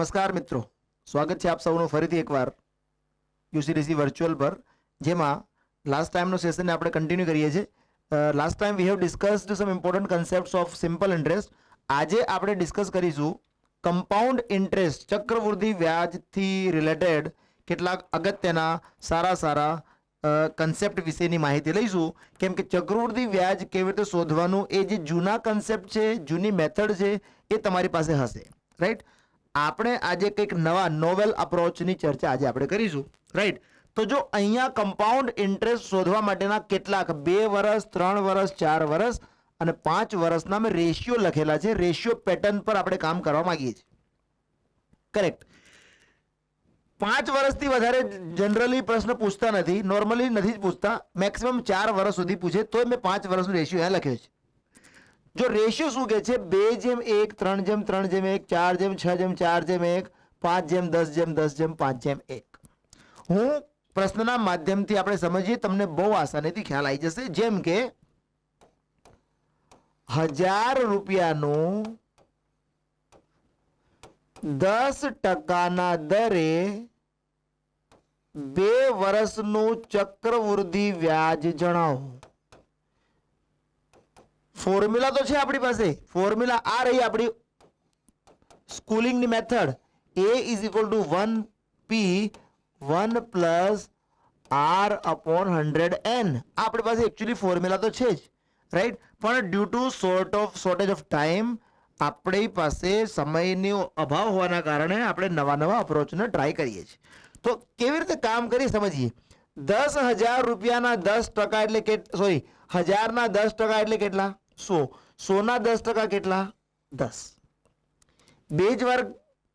નમસ્કાર મિત્રો, સ્વાગત છે આપ સૌનું ફરીથી એકવાર યુસીડીસી વર્ચ્યુઅલ પર, જેમાં લાસ્ટ ટાઈમનો સેશનને આપણે કન્ટિન્યુ કરીએ છીએ. Last time we have discussed some important concepts of simple interest. આજે આપણે ડિસ્કસ કરીશું કમ્પાઉન્ડ ઇન્ટરેસ્ટ, ચક્રવૃદ્ધિ વ્યાજથી રિલેટેડ કેટલાક અગત્યના સારા કન્સેપ્ટ વિશેની માહિતી લઈશું. કેમ કે ચક્રવૃદ્ધિ વ્યાજ કેવી રીતે શોધવાનું, એ જે જૂના કન્સેપ્ટ છે, જૂની મેથડ છે, એ તમારી પાસે હશે, રાઈટ. આપણે આજે કંઈક નવા નોવેલ અપ્રોચની ચર્ચા આજે આપણે કરીશું, રાઈટ. તો જો અહીંયા કમ્પાઉન્ડ ઇન્ટરેસ્ટ શોધવા માટેના કેટલાક 2 વર્ષ, 3 વર્ષ, 4 વર્ષ અને 5 વર્ષના મેં રેશિયો લખેલા છે. રેશિયો પેટર્ન પર આપણે કામ કરવા માંગીએ છીએ, કરેક્ટ. 5 વર્ષથી વધારે જનરલી પ્રશ્ન પૂછતા નથી, નોર્મલી નથી જ પૂછતા. મેક્સિમમ 4 વર્ષ સુધી પૂછે તો મેં 5 વર્ષનો રેશિયો અહીંયા લખ્યો છે. જો રેશિયો શું કહે છે, 2:1, 3:3:1, 4:6:4:1, 5:10:10:5:1. હું પ્રશ્નના માધ્યમથી આપણે સમજીએ, તમને બહુ આસાનીથી ખ્યાલ આવી જશે. જેમ કે 1000 રૂપિયાનું 10% દરે 2 વર્ષનું ચક્રવૃદ્ધિ વ્યાજ જણાવો. ફોર્મ્યુલા તો છે આપણી પાસે. ફોર્મ્યુલા આ રહી આપણી સ્કૂલિંગની મેથડ. A = 1P 1 + R/100N. આપણી પાસે એકચ્યુઅલી ફોર્મ્યુલા તો છે જ, રાઈટ. પણ due to shortage of time, આપણી પાસે સમયનો અભાવ હોવાના કારણે આપણે નવા અપ્રોચને ટ્રાય કરીએ છીએ. તો કેવી રીતે કામ કરી સમજીએ. 10,000 રૂપિયાના 10% એટલે કે 1000ના 10% એટલે કેટલા? 100. 100ના 10% કેટલા? 10. બે જ વાર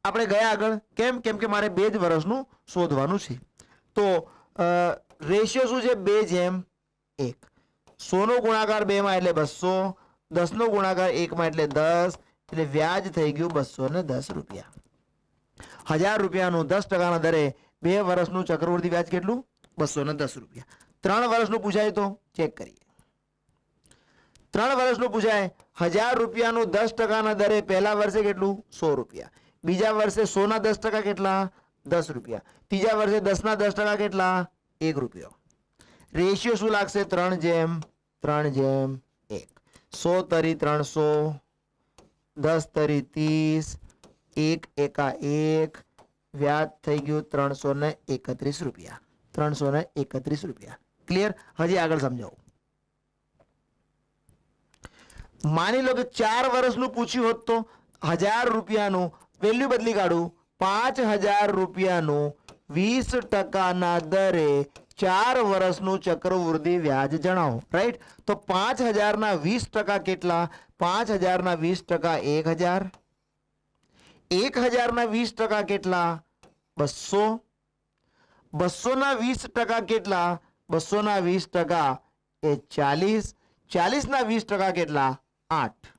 આપણે ગયા આગળ. કેમ કે મારે 2 જ વર્ષનું શોધવાનું છે. તો રેશિયો શું છે? 2:1. 100 નો ગુણાકાર 2 માં એટલે 200, 10 નો ગુણાકાર 1 માં એટલે 10, એટલે વ્યાજ થઈ ગયું 210 રૂપિયા. 1000 રૂપિયાનું 10%ના દરે 2 વર્ષનું ચક્રવૃદ્ધિ વ્યાજ કેટલું? 210 રૂપિયા. 3 વર્ષનું પૂછાય તો ચેક કરીએ. 3 વર્ષનું પૂછાય, 1000 રૂપિયાનું 10%ના દરે પહેલા વર્ષે કેટલું? 100 રૂપિયા. બીજા વર્ષે 100ના 10% કેટલા? 10 રૂપિયા. ત્રીજા વર્ષે 10ના 10% કેટલા? 1 રૂપિયો. રેશિયો શું લાગશે? 3:3:1. 100 તરી 300, 10 તરી 30, 1 એકા 1, વ્યાજ થઈ ગયું 331 રૂપિયા. 331 રૂપિયા. ક્લિયર? હજી આગળ સમજાવું. માની લો કે 4 વર્ષનું પૂછ્યું હોત તો 1000 રૂપિયાનું વેલ્યુ બદલી કાઢું. 5000 રૂપિયાનું 20%ના દરે 4 વર્ષનું ચક્રવૃદ્ધિ વ્યાજ જણાવો, રાઈટ. તો 5000ના 20% કેટલા? 5000ના 20% 1000. 1000ના 20% કેટલા? 200. 200ના 20% કેટલા? 200ના 20% એ 40. 40ના 20% કેટલા? 8.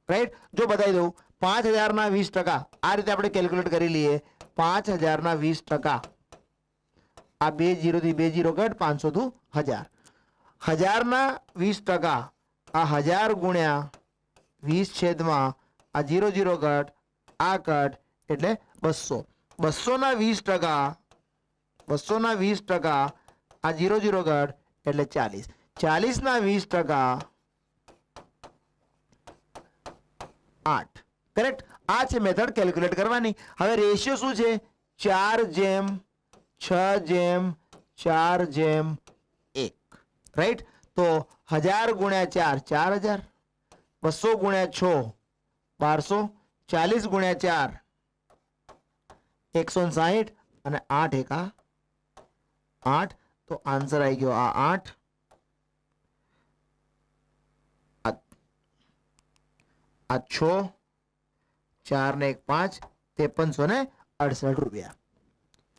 રાઈટ. જો બતાવી દઉં, 5000ના 20%, આ રીતે આપણે કેલ્ક્યુલેટ કરી લઈએ. 5000ના 20%, આ 2 0 થી 2 0 કટ, 500 × 1000. 1000ના 20%, આ 1000 ગુણ્યા 20 આ 0 0 કટ, આ કટ, એટલે 200. 200ના 20%, 200ના 20%, આ 0 0 કટ, એટલે 40. 40ના 20%, 8. કરેક્ટ. આ છે મેથડ કેલ્ક્યુલેટ કરવાની. હવે રેશિયો શું છે? 4:6:4:1. રાઈટ. તો 1000 ગુણ્યા 4 4000, 200 ગુણ્યા 6 1200, 40 ગુણ્યા 4 160 અને 8 એકા 8. તો આન્સર આવી ગયો આ 8. આ 6, 4 ને 1 5, 5368 રૂપિયા.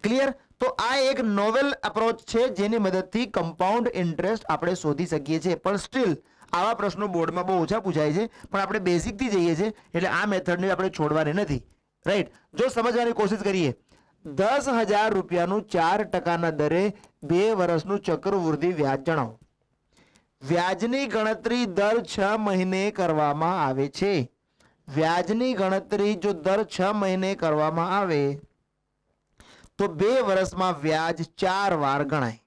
ક્લિયર? તો આ એક નોવેલ અપ્રોચ છે જેની મદદથી કમ્પાઉન્ડ ઇન્ટરેસ્ટ આપણે શોધી શકીએ છીએ. પણ સ્ટીલ આવા પ્રશ્નો બોર્ડમાં બહુ ઓછા પૂછાય છે, પણ આપણે બેઝિકથી જઈએ છીએ, એટલે આ મેથડને આપણે છોડવાની નથી, રાઈટ. જો સમજવાની કોશિશ કરીએ, 10,000 રૂપિયાનું 4%ના દરે 2 વર્ષનું ચક્રવૃદ્ધિ વ્યાજ જણાવો. વ્યાજની ગણતરી દર 6 મહિને કરવામાં આવે છે. વ્યાજની ગણતરી જો દર 6 મહિને કરવામાં આવે તો 2 વર્ષમાં વ્યાજ 4 વાર ગણાય.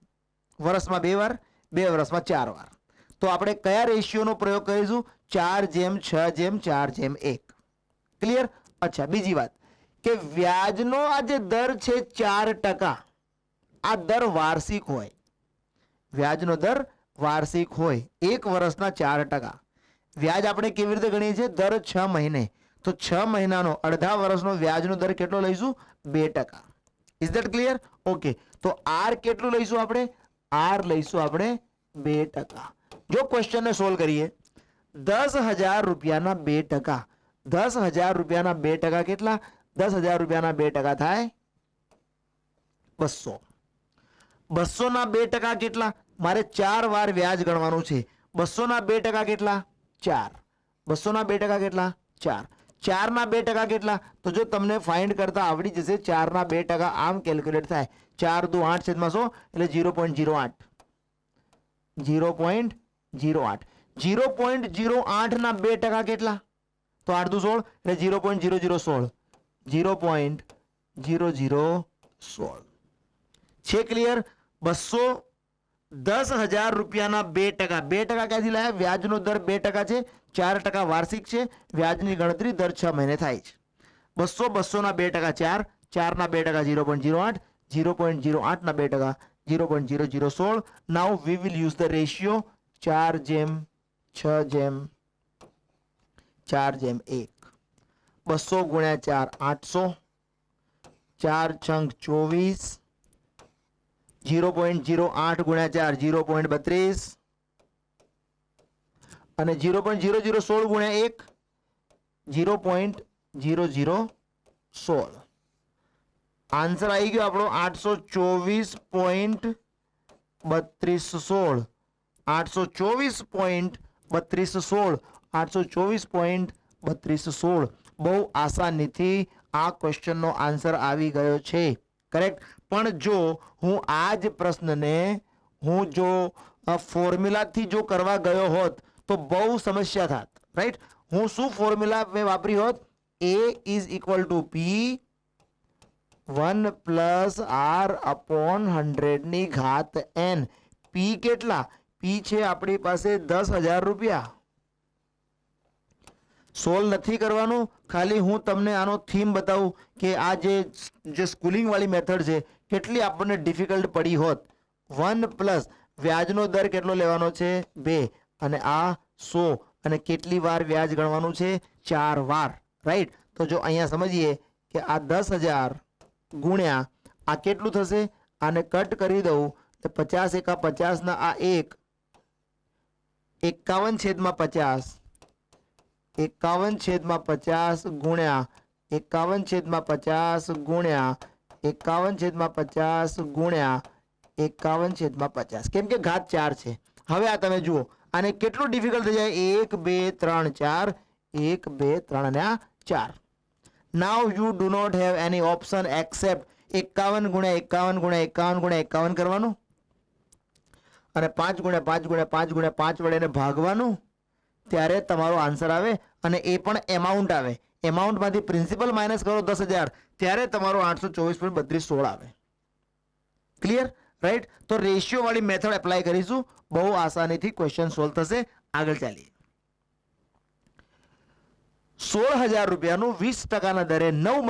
વર્ષમાં 2 વાર, 2 વર્ષમાં 4 વાર. તો આપણે કયા રેશિયોનો પ્રયોગ કરીશું? 4:6:4:1. ક્લિયર? અચ્છા, બીજી વાત કે વ્યાજનો આ જે દર છે 4%, આ દર વાર્ષિક હોય. વ્યાજનો દર વાર્ષિક હોય, 1 વર્ષના 4%. વ્યાજ આપણે કેવી રીતે ગણીએ છીએ? દર 6 મહિને. તો 6 મહિનાનો અડધા વર્ષનો વ્યાજનો દર કેટલો લઈશું? 2%. Is that clear? ઓકે. તો આર કેટલું લઈશું આપણે? આર લઈશું આપણે 2%. જો ક્વેશ્ચનને સોલ્વ કરીએ, 10,000 રૂપિયાના 2%, 10,000 રૂપિયાના 2% કેટલા? 10,000 રૂપિયાના 2% થાય 200. 200 ના 2% કેટલા? મારે 4 વાર વ્યાજ ગણવાનું છે. 200 ના 2% કેટલા? 4. 200 ના 2% કેટલા? 4. 4 ના 2% કેટલા? તો જો તમને ફાઇન્ડ કરતા આવડી જશે, 4 ના 2% આમ કેલ્ક્યુલેટ થાય. 4 દુ 8 છેદમાં 100 એટલે 0.08. 0.08. 0.08 ના 2% કેટલા? તો 8 દુ 16 એટલે 0.0016. 0.0016. છે ક્લિયર? 10,000 રૂપિયાના 2%. 2% ક્યાંથી લાયા? વ્યાજનો દર 2% છે, 4% વાર્ષિક છે. વ્યાજની ગણતરી દર 6 મહિને થાય છે. 200 ના 2% 4 ના 2% 0.08, 0.08 ના 2% 0.0016. Now we will use the ratio 4:6:4:1. 200 ગુણ્યા 4 800, 4 છંગ 24, 0.08 ગુણ્યા 4 0.32 અને 0.0016 ગુણ્યા 1 0.0016. આન્સર આવી ગયો આપણો 824.3216. 824.3216. 824.3216. બહુ આસાનીથી આ ક્વેશ્ચનનો આન્સર આવી ગયો છે. કરેક્ટ? પણ જો હું આ જ પ્રશ્નને હું જો ફોર્મ્યુલાથી જો કરવા ગયો હોત તો બહુ સમસ્યા થાત. રાઈટ? હું શું ફોર્મ્યુલા મેં વાપરી હોત? A is equal two P 1 plus R/100 ની ઘાત n. P કેટલા? P છે આપણી પાસે 10,000 રૂપિયા. સોલ્વ નથી કરવાનું, ખાલી હું તમને આનો થીમ બતાવું કે આ જે સ્કૂલિંગ વાળી મેથડ છે કેટલી આપણને ડિફિકલ્ટ પડી હોત. 1 પ્લસ વ્યાજનો દર કેટલો લેવાનો છે? 2 અને આ 100 અને કેટલી વાર વ્યાજ ગણવાનું છે? 4 વાર. રાઈટ? તો જો અહીંયા સમજીએ કે આ 10,000 ગુણ્યા આ કેટલું થશે? આને કટ કરી દઉં તો 50 એકા 50 ના આ 1 51/50, 51/50 ગુણ્યા 51/50 ગુણ્યા 51/50 ગુણ્યા 51/50. કેમ કે ઘાત 4 છે. હવે આ તમે જુઓ, આને કેટલું ડિફિકલ્ટ થઈ જાય? 1 2 3 4, 1 2 3 અને આ 4. Now you do not have any option except 51 ગુણ્યા 51 ગુણ્યા 51 ગુણ્યા 51 કરવાનું અને 5 ગુણ્યા 5 ગુણ્યા 5 ગુણ્યા 5 વડે એને ભાગવાનું. ત્યારે તમારો આન્સર આવે અને એ પણ એમાઉન્ટ આવે. એમાઉન્ટમાંથી પ્રિન્સિપલ માઇનસ કરો 10,000 ત્યારે તમારો 824.3216 આવે. ક્લિયર? રાઈટ? તો રેશિયો વાળી મેથડ એપ્લાય કરીશું, બહુ આસાનીથી ક્વેશ્ચન સોલ્વ થશે. આગળ ચાલીએ. 16,000 રૂપિયાનું 20% દરે 9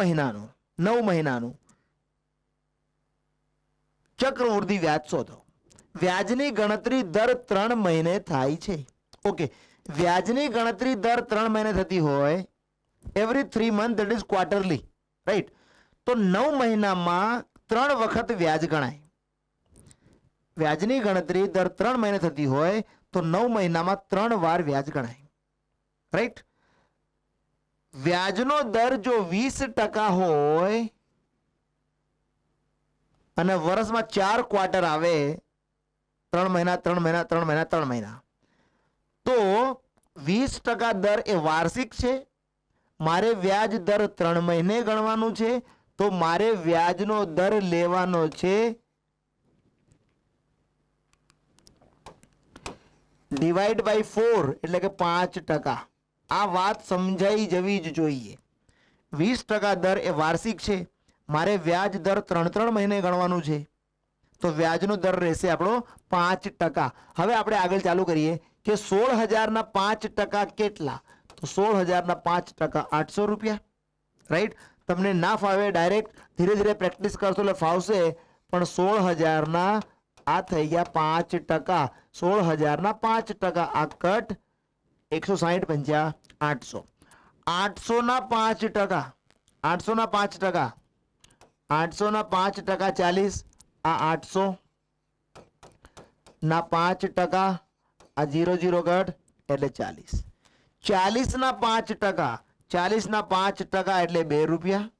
મહિનાનું ચક્રવૃદ્ધિ વ્યાજ શોધો. વ્યાજની ગણતરી દર 3 મહિને થાય છે. ઓકે, વ્યાજની ગણતરી દર 3 મહિને થતી હોય, every 3 month, that is quarterly. Right? તો 9 મહિનામાં 3 વખત વ્યાજ ગણાય. વ્યાજની ગણતરી દર 3 મહિને થતી હોય તો 9 મહિનામાં 3 વાર વ્યાજ ગણાય. રાઈટ? વ્યાજનો દર જો 20% હોય અને વર્ષમાં 4 ક્વાર્ટર આવે, 3 મહિના 3 મહિના 3 મહિના 3 મહિના, તો 20% દર એ વાર્ષિક છે. મારે વ્યાજ દર 3 મહિને ગણવાનું છે, તો મારે વ્યાજનો દર લેવાનો છે ડિવાઈડ બાય 4 એટલે કે 5%. આ વાત સમજાઈ જવી જ જોઈએ. 20% દર એ વાર્ષિક છે. મારે વ્યાજ દર 3 મહિને ગણવાનું છે, તો વ્યાજનો દર રહેશે આપણો 5%. હવે આપણે આગળ ચાલુ કરીએ કે 16,000 ના 5% કેટલા? તો 16,000 ના 5% 800 રૂપિયા. રાઈટ? તમને ના ફાવે ડાયરેક્ટ ધીરે ધીરે પ્રેક્ટિસ કરશો એટલે ફાવશે. પણ 16,000 ના આ થઈ ગયા 5%. 16,000 ના 5% આ કટ 160 પંચા 800. 800 ના 5%, 800 ના 5%, 800 ના 5% 40. આ 800 ના 5% આ 0 0 કટ એટલે 40. 40 ના 5%, 40 ના 5% એટલે 2 રૂપિયા.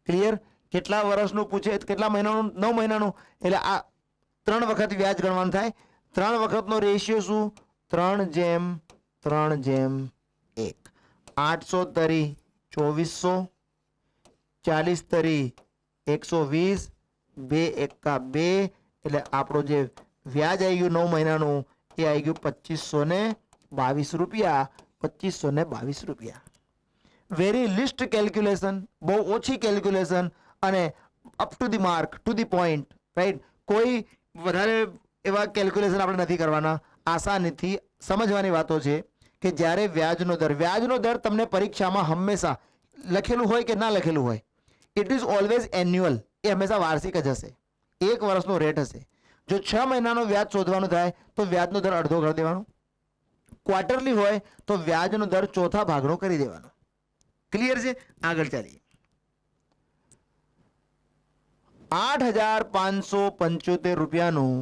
ક્લિયર? કેટલા વર્ષનું પૂછે, કેટલા મહિનાનું? 9 મહિનાનું. એટલે આ 3 વખત વ્યાજ ગણવાનું થાય. 3 વખતનો રેશિયો શું? 3:3:1. 800 તરી 2400, 40 તરી 120, 2 એકા 2 એટલે આપણો જે વ્યાજ આવી ગયું 9 મહિનાનું એ આવી ગયું 2522 રૂપિયા. 2522 રૂપિયા. વેરી લિસ્ટ કેલ્ક્યુલેશન, બહુ ઓછી કેલ્ક્યુલેશન અને up to the mark, to the point. Right? કોઈ વધારે એવા કેલ્ક્યુલેશન આપણે નથી કરવાના. આસાનીથી સમજવાની વાતો છે કે જ્યારે વ્યાજનો દર તમને પરીક્ષામાં હંમેશા લખેલું હોય કે ના લખેલું હોય, ઇટ ઇઝ ઓલવેઝ એન્યુઅલ. એ હંમેશા વાર્ષિક જ હશે. 1 વર્ષનો રેટ હશે. જો 6 મહિનાનો વ્યાજ શોધવાનું થાય તો વ્યાજનો દર અડધો કરી દેવાનો. ક્વાર્ટરલી હોય તો વ્યાજનો દર ચોથા ભાગનો કરી દેવાનો. ક્લિયર છે? આગળ ચાલીએ. 8,575 રૂપિયાનું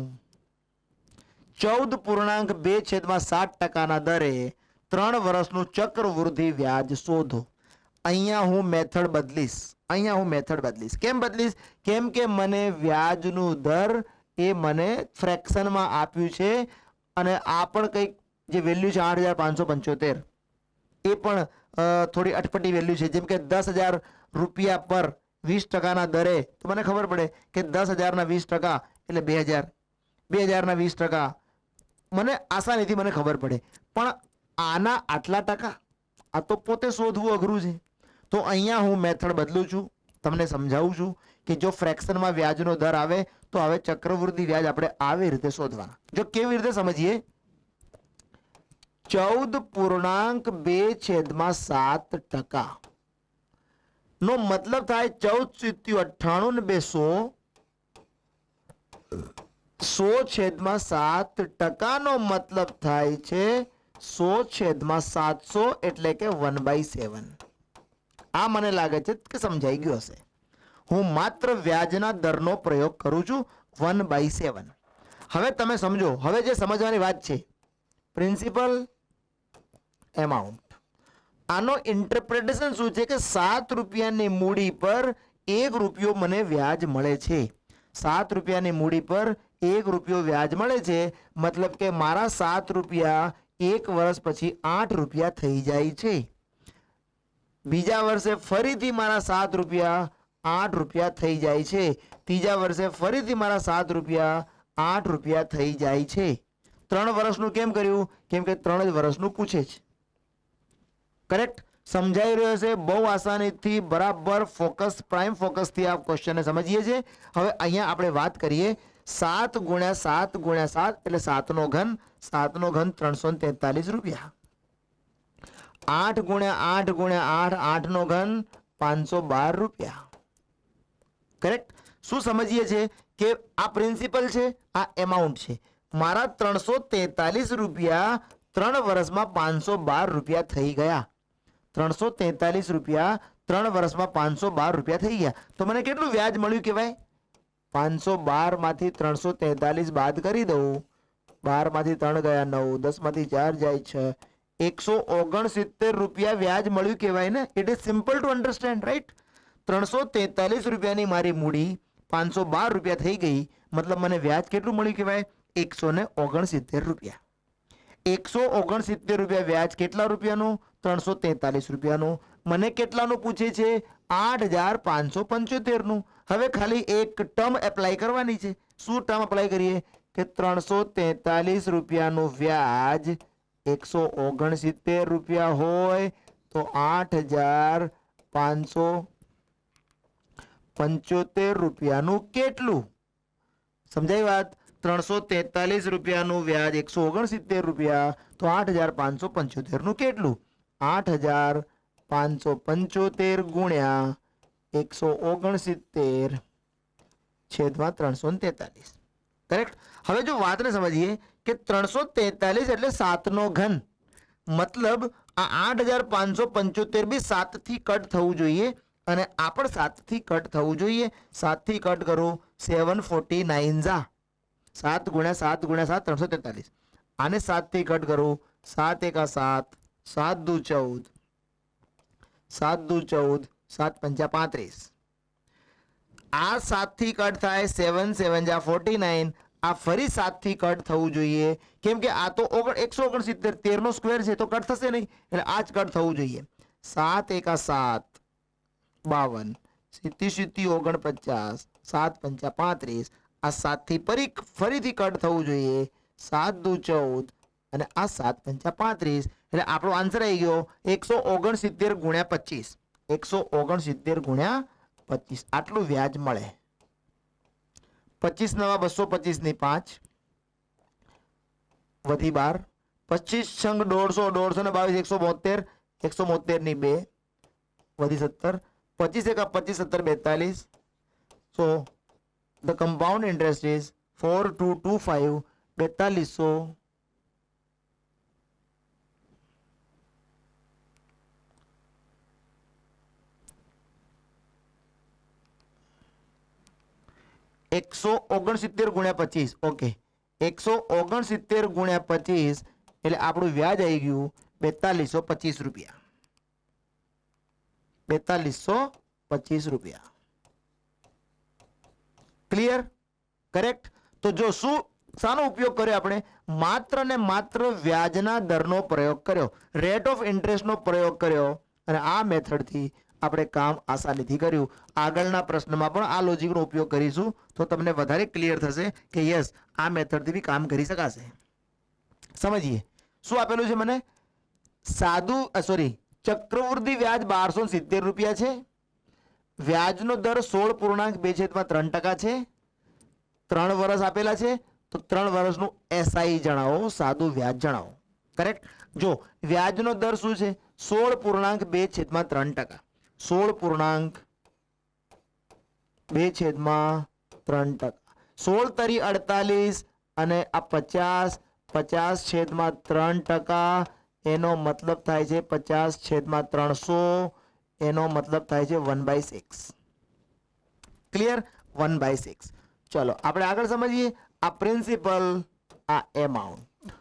14.2/7% દરે 3 વર્ષનું ચક્રવૃદ્ધિ વ્યાજ શોધો. અહીંયા હું મેથડ બદલીશ. કેમ બદલીશ? કેમ કે મને વ્યાજનું દર એ મને ફ્રેક્શનમાં આપ્યું છે અને આ પણ કંઈક જે વેલ્યુ છે 8,575 એ પણ થોડી અટપટી વેલ્યુ છે. જેમ કે 10,000 રૂપિયા પર 20%ના દરે, તો મને ખબર પડે કે 10,000 ના 20% એટલે 2,000, 2,000 ના 20% મને આસાનીથી મને ખબર પડે. પણ આના આટલા ટકા, આ તો પોતે શોધવું અઘરું છે. તો અહીંયા હું મેથડ બદલું છું, તમને સમજાવું છું કે જો ફ્રેક્શનમાં વ્યાજનો દર આવે તો હવે ચક્રવૃદ્ધિ વ્યાજ આપણે આવી રીતે શોધવાના. જો કેવી રીતે સમજીએ, 14.2/7% નો મતલબ થાય 14 × 97 100/7% નો મતલબ થાય છે 100/700 એટલે કે 1/7. આ મને લાગે છે કે સમજાઈ ગયું હશે. હું માત્ર વ્યાજના દરનો પ્રયોગ કરું છું 1/7. હવે તમે સમજો. હવે જે સમજવાની વાત છે, પ્રિન્સિપલ, એમાઉન્ટ. આનો ઇન્ટરપ્રિટેશન શું છે કે 7 રૂપિયાની મૂડી પર 1 રૂપિયો મને વ્યાજ મળે છે. 7 રૂપિયાની મૂડી પર 1 રૂપિયો વ્યાજ મળે છે. મતલબ કે મારા 7 રૂપિયા 1 વર્ષ પછી 8 રૂપિયા થઈ જાય છે. બીજા વર્ષે ફરીથી મારા 7 રૂપિયા 8 રૂપિયા થઈ જાય છે. ત્રીજા વર્ષે ફરીથી મારા 7 રૂપિયા 8 રૂપિયા થઈ જાય છે. 3 વર્ષનું કેમ કર્યું? કેમ કે 3 જ વર્ષનું પૂછે છે. કરેક્ટ? સમજાઈ રહ્યો છે? બહુ આસાનીથી બરાબર ફોકસ, પ્રાઇમ ફોકસથી આ ક્વેશ્ચનને સમજીએ છીએ. હવે અહીંયા આપણે વાત કરીએ 7 × 7 × 7 એટલે 7 નો ઘન. 7 નો ઘન 343 રૂપિયા. 8 × 8 × 8 8 નો ઘન 512 રૂપિયા. કરેક્ટ? શું સમજીએ છીએ કે આ પ્રિન્સિપલ છે, આ એમાઉન્ટ છે. મારા 343 રૂપિયા 3 વર્ષમાં 512 રૂપિયા થઈ ગયા. 343 રૂપિયા 3 વર્ષમાં 512 રૂપિયા થઈ ગયા. તો મને કેટલું વ્યાજ મળ્યું કહેવાય? 512 માંથી 343 બાદ કરી દઉં. 12 માંથી 3 ગયા 9, 10 માંથી 4 જાય 6, 169 રૂપિયા વ્યાજ મળ્યું કહેવાય ને. It is simple to understand, right? 343 રૂપિયાની મારી મૂડી 512 રૂપિયા થઈ ગઈ. મતલબ મને વ્યાજ કેટલું મળ્યું કહેવાય? 169 રૂપિયા. 169 રૂપિયા વ્યાજ કેટલા રૂપિયાનું? 343 રૂપિયાનું. મને કેટલાનું પૂછે છે? 8,575 નું. હવે ખાલી એક ટર્મ એપ્લાય કરવાની છે. શું ટર્મ એપ્લાય કરીએ? કે 343 રૂપિયાનું વ્યાજ 169 રૂપિયા હોય તો 8,575 રૂપિયાનું કેટલું? સમજાય વાત? 343 રૂપિયાનું વ્યાજ 169 રૂપિયા તો 8,575 નું કેટલું? 8,575 ગુણ્યા 169 છેદમાં 343. કરેક્ટ. હવે જો વાતને સમજીએ કે 343 એટલે 7 નો ઘન, મતલબ આ 8,575 બી 7 થી કટ થવું જોઈએ અને આ પણ 7 થી કટ થવું જોઈએ. 7 થી કટ કરો 749 જા 7 ગુણ્યા 7 ગુણ્યા 7 343. આને 7 થી કટ કરો 7 એકા 7 7 દુ 14 7 દુ 14 7 પંચા 35. આ 7 થી કટ થાય 7 7 જા 49. આ ફરી 7 થી કટ થવું જોઈએ કેમ કે આ તો 169 13 નો સ્ક્વેર છે તો કટ થશે નહીં એટલે આ જ કટ થવું જોઈએ. 7 એકા 7 52 સીધી સીધી 49 7 પંચા 35. આ 7 થી ફરીથી કટ થવું જોઈએ 7 દુ 14 અને આ 7 પંચા 35 એટલે આપણો આન્સર આવી ગયો 169 ગુણ્યા 25. 169 ગુણ્યા 25 આટલું વ્યાજ મળે. 25 નવા 225 ની 5 વધી 12. 25 છંગ 150 150 ને 22 172 ની 2 વધી 17. 25 એકા 25 17 42. સો the compound interest is 4225 4200 169 ગુણ્યા 25. ઓકે 169 ગુણ્યા 25 એટલે આપણું વ્યાજ આવી ગયું 4225 રૂપિયા. 4225 રૂપિયા. ક્લિયર? કરેક્ટ. તો જો શું શાનો ઉપયોગ કર્યો આપણે? માત્ર ને માત્ર વ્યાજના દરનો પ્રયોગ કર્યો, રેટ ઓફ ઇન્ટરેસ્ટનો પ્રયોગ કર્યો અને આ મેથડથી આપણે કામ આસાનીથી કર્યું. આગળના પ્રશ્નમાં પણ આ લોજિકનો ઉપયોગ કરીશું તો તમને વધારે ક્લિયર થશે કે યસ આ મેથડથી બી કામ કરી શકાશે. સમજીએ શું આપેલું છે મને? ચક્રવૃદ્ધિ વ્યાજ 1270 રૂપિયા છે. વ્યાજનો દર 16.2/3% છે. 3 વર્ષ આપેલા છે તો 3 વર્ષનું એસઆઈ જણાવો, સાદું વ્યાજ જણાવો. કરેક્ટ. જો વ્યાજનો દર શું છે? 16.2/3%. 16.2/3%. 16 તરી 48 અને આ 50/3%. એનો મતલબ થાય છે 50/300. એનો મતલબ થાય છે 1/6. ક્લિયર? 1/6. ચલો આપણે આગળ સમજીએ. આ પ્રિન્સિપલ, આ એમાઉન્ટ.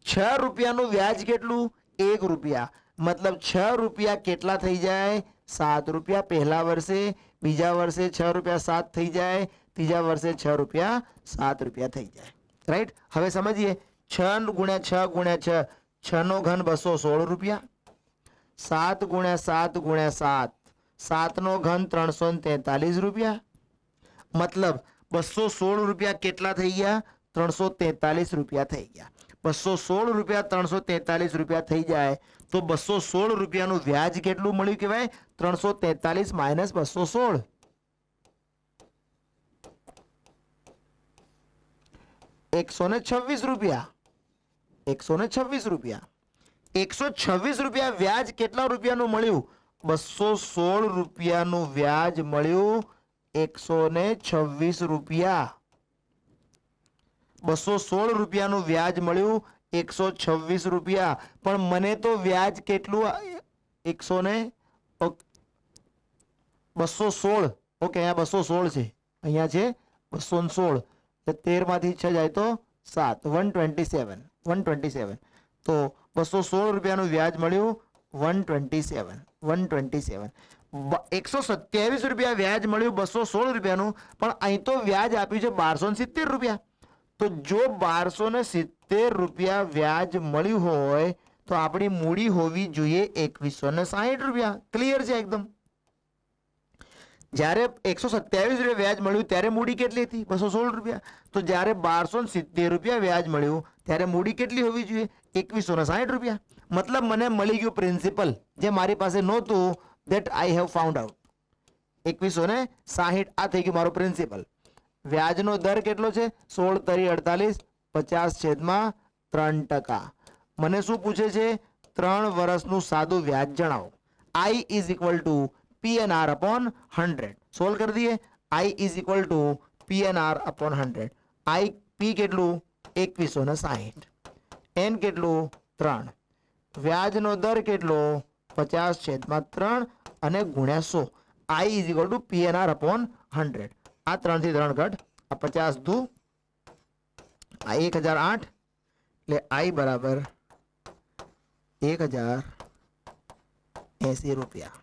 6 રૂપિયાનું વ્યાજ કેટલું? 1 રૂપિયા. મતલબ 6 રૂપિયા કેટલા થઈ જાય? 7 રૂપિયા પહેલા વર્ષે, બીજા વર્ષે 6 રૂપિયા 7 થઈ જાય, ત્રીજા વર્ષે 6 રૂપિયા 7 રૂપિયા થઈ જાય. રાઈટ. હવે સમજીએ 6 ગુણ્યા 6 ગુણ્યા 6. 6 નો ઘન 216 રૂપિયા. 7 ગુણ્યા 7 ગુણ્યા 7. 7 નો ઘન 343 રૂપિયા. મતલબ 216 રૂપિયા કેટલા થઈ ગયા? 343 રૂપિયા થઈ ગયા. 216 રૂપિયા 343 રૂપિયા થઈ જાય તો 216 રૂપિયાનું વ્યાજ કેટલું મળ્યું કહેવાય? 343 માઇનસ 216. 126 રૂપિયા. 126 રૂપિયા. 126 રૂપિયા વ્યાજ કેટલા રૂપિયાનું મળ્યું? 216 રૂપિયાનું વ્યાજ મળ્યું. 126 રૂપિયા. 216 રૂપિયાનું વ્યાજ મળ્યું. 126 રૂપિયા. પણ મને તો વ્યાજ કેટલું? 216. ઓકે, અહીંયા 216 છે, અહીંયા છે 216. 13 માંથી 6 જાય તો 7. 127. તો 216 રૂપિયાનું વ્યાજ મળ્યું. 127. 127 રૂપિયા વ્યાજ મળ્યું 216 રૂપિયાનું. પણ અહીં તો વ્યાજ આપ્યું છે 1270 રૂપિયા. તો જો 1270 રૂપિયા વ્યાજ મળ્યું હોય તો આપણી મૂડી હોવી જોઈએ 2160 રૂપિયા. ક્લિયર છે એકદમ? જ્યારે 127 રૂપિયા વ્યાજ મળ્યું ત્યારે મૂડી કેટલી હતી? 216 રૂપિયા. તો જ્યારે 1270 રૂપિયા વ્યાજ મળ્યું ત્યારે મૂડી કેટલી હોવી જોઈએ? 2160 રૂપિયા. મતલબ મને મળી ગયું પ્રિન્સિપલ, જે મારી પાસે નહોતું, that I have found out. 2160 આ થઈ ગયું મારો પ્રિન્સિપલ. વ્યાજનો દર કેટલો છે? 16 તરી 48, 50/3%. મને શું પૂછે છે? 3 વર્ષનું સાદું વ્યાજ જણાવો. I is equal two PNR upon 100. Solve કરી દઈએ. I is equal two PNR upon 100. I P કેટલું? 2160. N કેટલું? 3. વ્યાજનો દર કેટલો? 50/3 અને ગુણ્યા 100. I is equal two PNR upon 100. આ 3 થી 3 ઘટ, આ 50 દુ આ 1008, એટલે I બરાબર 1080 રૂપિયા.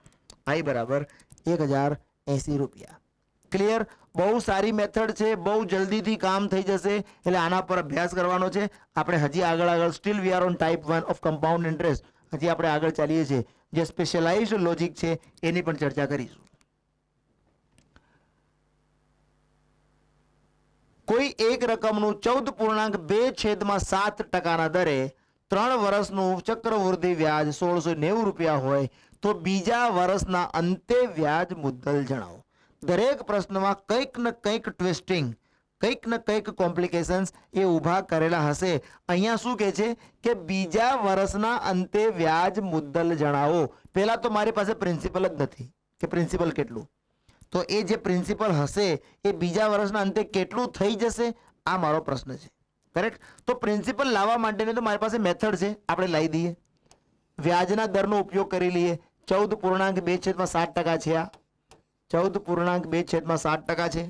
I બરાબર 1080 રૂપિયા. ક્લિયર? બહુ સારી મેથડ છે, બહુ જલ્દીથી કામ થઈ જશે. એટલે આના પર અભ્યાસ કરવાનો છે આપણે. હજી આગળ steel we are on type 1 of compound interest. હજી આપણે આગળ ચાલીએ છીએ. જે સ્પેશિયલાઇઝ્ડ લોજિક છે એની પણ ચર્ચા કરીશું. કોઈ એક રકમનું 14.2/7% દરે 3 વર્ષનું ચક્રવૃદ્ધિ વ્યાજ 1690 રૂપિયા હોય તો બીજા વર્ષના અંતે વ્યાજ મુદ્દલ જણાવો. દરેક પ્રશ્નમાં કંઈક ને કંઈક ટ્વિસ્ટિંગ, કંઈક ને કંઈક કોમ્પ્લિકેશન્સ એ ઊભા કરેલા હશે. અહીંયા શું કહે છે કે બીજા વર્ષના અંતે વ્યાજ મુદ્દલ જણાવો. પહેલા તો મારી પાસે પ્રિન્સિપલ જ નથી કે પ્રિન્સિપલ કેટલું. તો એ જે પ્રિન્સિપલ હશે એ બીજા વર્ષના અંતે કેટલું થઈ જશે, આ મારો પ્રશ્ન છે. કરેક્ટ? તો પ્રિન્સિપલ લાવવા માટેની તો મારી પાસે મેથડ છે, આપણે લાવી દઈએ. વ્યાજના દરનો ઉપયોગ કરી લઈએ. 14.2/7% છે. આ 14.2/7% છે.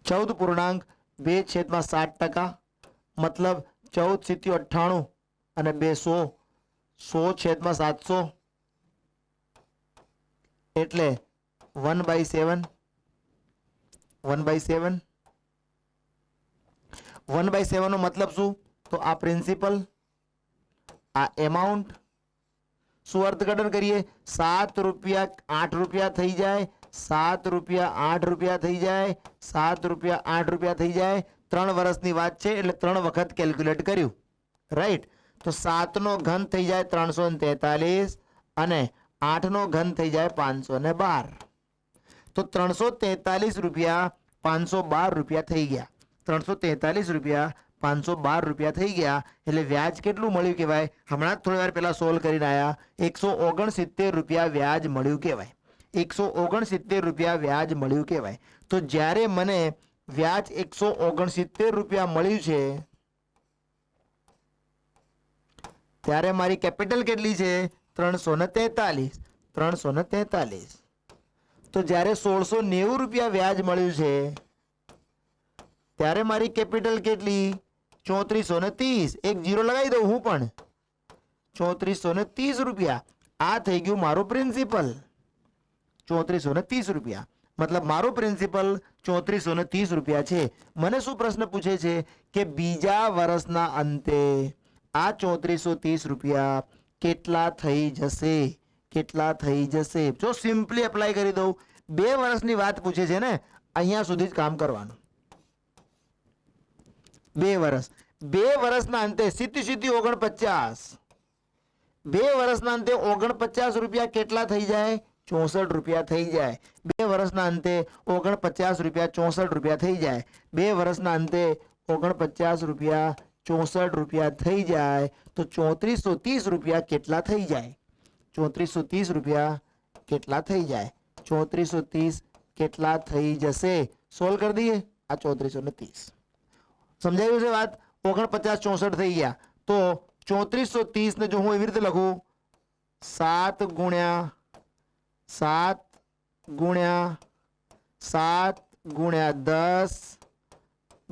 14.2/7% મતલબ 14 × 97 અને 2 100/700 એટલે 1/7. 1/7 નો મતલબ શું? તો આ પ્રિન્સિપલ, આ એમાઉન્ટ. શું અર્થઘટન કરીએ? 7 રૂપિયા 8 રૂપિયા થઈ જાય, 7 રૂપિયા 8 રૂપિયા થઈ જાય, 7 રૂપિયા 8 રૂપિયા થઈ જાય. 3 વર્ષની વાત છે એટલે 3 વખત કેલ્ક્યુલેટ કર્યું. રાઈટ? તો 7 નો ઘન થઈ જાય 343 અને 8 નો ઘન થઈ જાય 512. તો 343 રૂપિયા 512 રૂપિયા થઈ ગયા. 343 રૂપિયા 512 રૂપિયા થઈ ગયા. એટલે વ્યાજ કેટલું મળ્યું કહેવાય? હમણાં જ થોડી વાર પહેલા સોલ્વ કરીને આવ્યા. 169 રૂપિયા વ્યાજ મળ્યું કહેવાય. 169 રૂપિયા વ્યાજ મળ્યું કહેવાય. તો જ્યારે મને વ્યાજ 169 રૂપિયા મળ્યું છે ત્યારે મારી કેપિટલ કેટલી છે? 343. 343. તો જ્યારે 1690 રૂપિયા વ્યાજ મળ્યું છે ત્યારે મારી કેપિટલ કેટલી? 3430. એક જીરો લગાવી દઉં હું પણ. 3430 રૂપિયા. આ થઈ ગયું મારું પ્રિન્સિપલ. 3430 રૂપિયા મતલબ મારું પ્રિન્સિપલ 3430 રૂપિયા છે. મને શું પ્રશ્ન પૂછે છે કે બીજા વર્ષના અંતે આ 3430 રૂપિયા કેટલા થઈ જશે? કેટલા થઈ જશે? જો સિમ્પલી એપ્લાય કરી દઉં, 2 વર્ષની વાત પૂછે છે ને, અહીંયા સુધી જ કામ કરવાનું. 2 વર્ષ. 2 વર્ષના અંતે સીધી 49. 2 વર્ષના અંતે 49 રૂપિયા કેટલા થઈ જાય? 64 રૂપિયા થઈ જાય. 2 વર્ષના અંતે 49 રૂપિયા 64 રૂપિયા થઈ જાય. 2 વર્ષના અંતે 49 રૂપિયા 64 રૂપિયા થઈ જાય તો 3430 રૂપિયા કેટલા થઈ જાય? 3430 રૂપિયા કેટલા થઈ જાય? 3430 કેટલા થઈ જશે? સોલ્વ કરી દઈએ. આ 3430 સમજાયું છે વાત? 49 64 થઈ ગયા તો 3430 ને જો હું એવી રીતે લખું 7 × 7 × 7 × 10 ×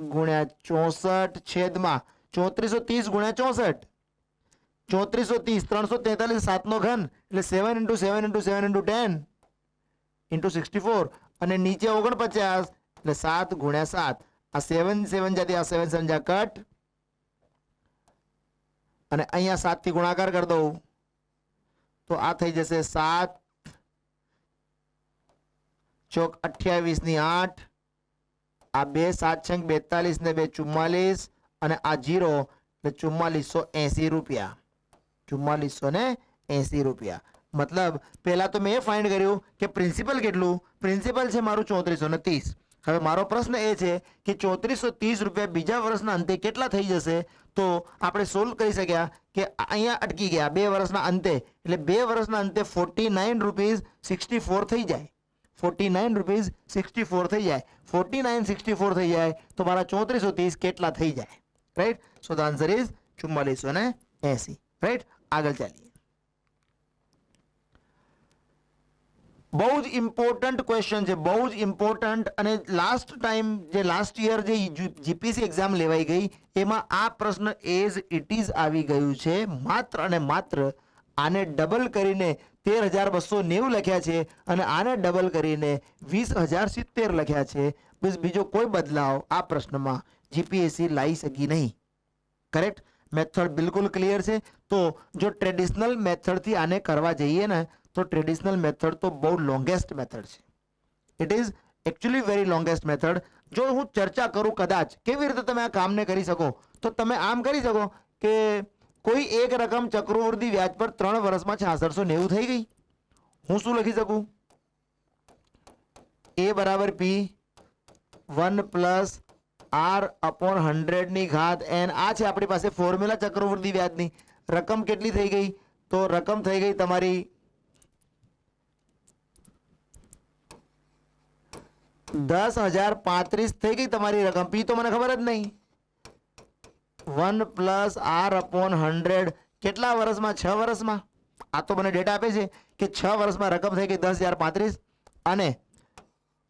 64 છેદમાં 3430 × 64. 3430 343 7 નો ઘન એટલે 7 × 7 × 7 × 10 × 64 અને નીચે 49 એટલે 7 × 7. આ 7 7 જાતી, આ 7 7 જા કટ અને અહીંયા 7 થી ગુણાકાર કરી દઉં તો આ થઈ જશે 7 ચોક 28 ની 8, આ 2 7 છંગ 42 ને 2 44 અને આ 0 એટલે 4480 રૂપિયા. 4480 રૂપિયા. મતલબ પહેલા તો મેં એ ફાઇન્ડ કર્યું કે પ્રિન્સિપલ કેટલું. પ્રિન્સિપલ છે મારું 3430. હવે મારો પ્રશ્ન એ છે કે 3430 રૂપિયા બીજા વર્ષના અંતે કેટલા થઈ જશે. તો આપણે સોલ્વ કરી શક્યા કે અહીંયા અટકી ગયા 2 વર્ષના અંતે, એટલે 2 વર્ષના અંતે 49 રૂપીઝ 64 થઈ જાય. 49 રૂપીઝ 64 થઈ જાય. 49 64 થઈ જાય તો મારા 3430 કેટલા થઈ જાય. Right. So the answer is 4480. Right. આગળ ચાલીએ. બહુ જ ઇમ્પોર્ટન્ટ ક્વેશ્ચન છે, બહુ જ ઇમ્પોર્ટન્ટ. અને લાસ્ટ ટાઈમ જે લાસ્ટ યર જે જીપીસી એક્ઝામ લેવાઈ ગઈ એમાં આ પ્રશ્ન એઝ ઇટ ઇઝ આવી ગયું છે. માત્ર અને માત્ર આને ડબલ કરીને 13,290 લખ્યા છે અને આને ડબલ કરીને 20,070 લખ્યા છે. બસ બીજો કોઈ બદલાવ આ પ્રશ્નમાં જીપીએસસી લાવી શકી નહીં. કરેક્ટ. મેથડ બિલકુલ ક્લિયર છે. તો જો ટ્રેડિશનલ મેથડથી આને કરવા જઈએ ને તો ટ્રેડિશનલ મેથડ તો બહુ લોંગેસ્ટ મેથડ છે. It is actually very longest method. જો હું ચર્ચા કરું કદાચ કેવી રીતે તમે આ કામને કરી શકો, તો તમે આમ કરી શકો કે કોઈ એક રકમ ચક્રવૃદ્ધિ વ્યાજ પર 3 વર્ષમાં 6690 થઈ ગઈ. હું શું લખી શકું? એ બરાબર પી 1 પ્લસ આર અપોન 100 ની ઘાત એન. આ છે આપણી પાસે ફોર્મ્યુલા ચક્રવૃદ્ધિ વ્યાજની. રકમ કેટલી થઈ ગઈ? તો રકમ થઈ ગઈ તમારી 10,035 થઈ ગઈ તમારી રકમ. પી તો મને ખબર જ નહીં. 1 પ્લસ આર અપોન 100 કેટલા વર્ષમાં? 6 વર્ષમાં. આ તો મને ડેટા આપે છે કે 6 વર્ષમાં રકમ થઈ ગઈ 10,035 અને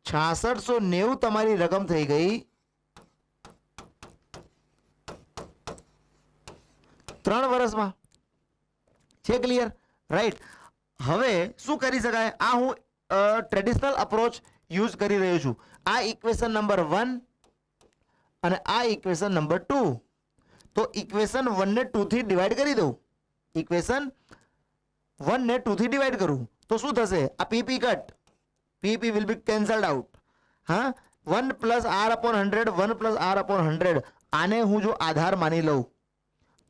6690 તમારી રકમ થઈ ગઈ 3 વર્ષમાં. છે ક્લિયર? રાઈટ. હવે શું કરી શકાય? આ હું ટ્રેડિશનલ અપ્રોચ યુઝ કરી રહ્યો છું. આ ઇક્વેશન નંબર 1 અને આ ઇક્વેશન નંબર 2. તો ઇક્વેશન 1 ને 2 થી ડિવાઈડ કરી દઉં. ઇક્વેશન 1 ને 2 થી ડિવાઈડ કરું તો શું થશે? આ PP cut, PP will be cancelled out. હા, 1 plus R upon 100, 1 plus R upon 100. આને હું જો આધાર માની લઉં,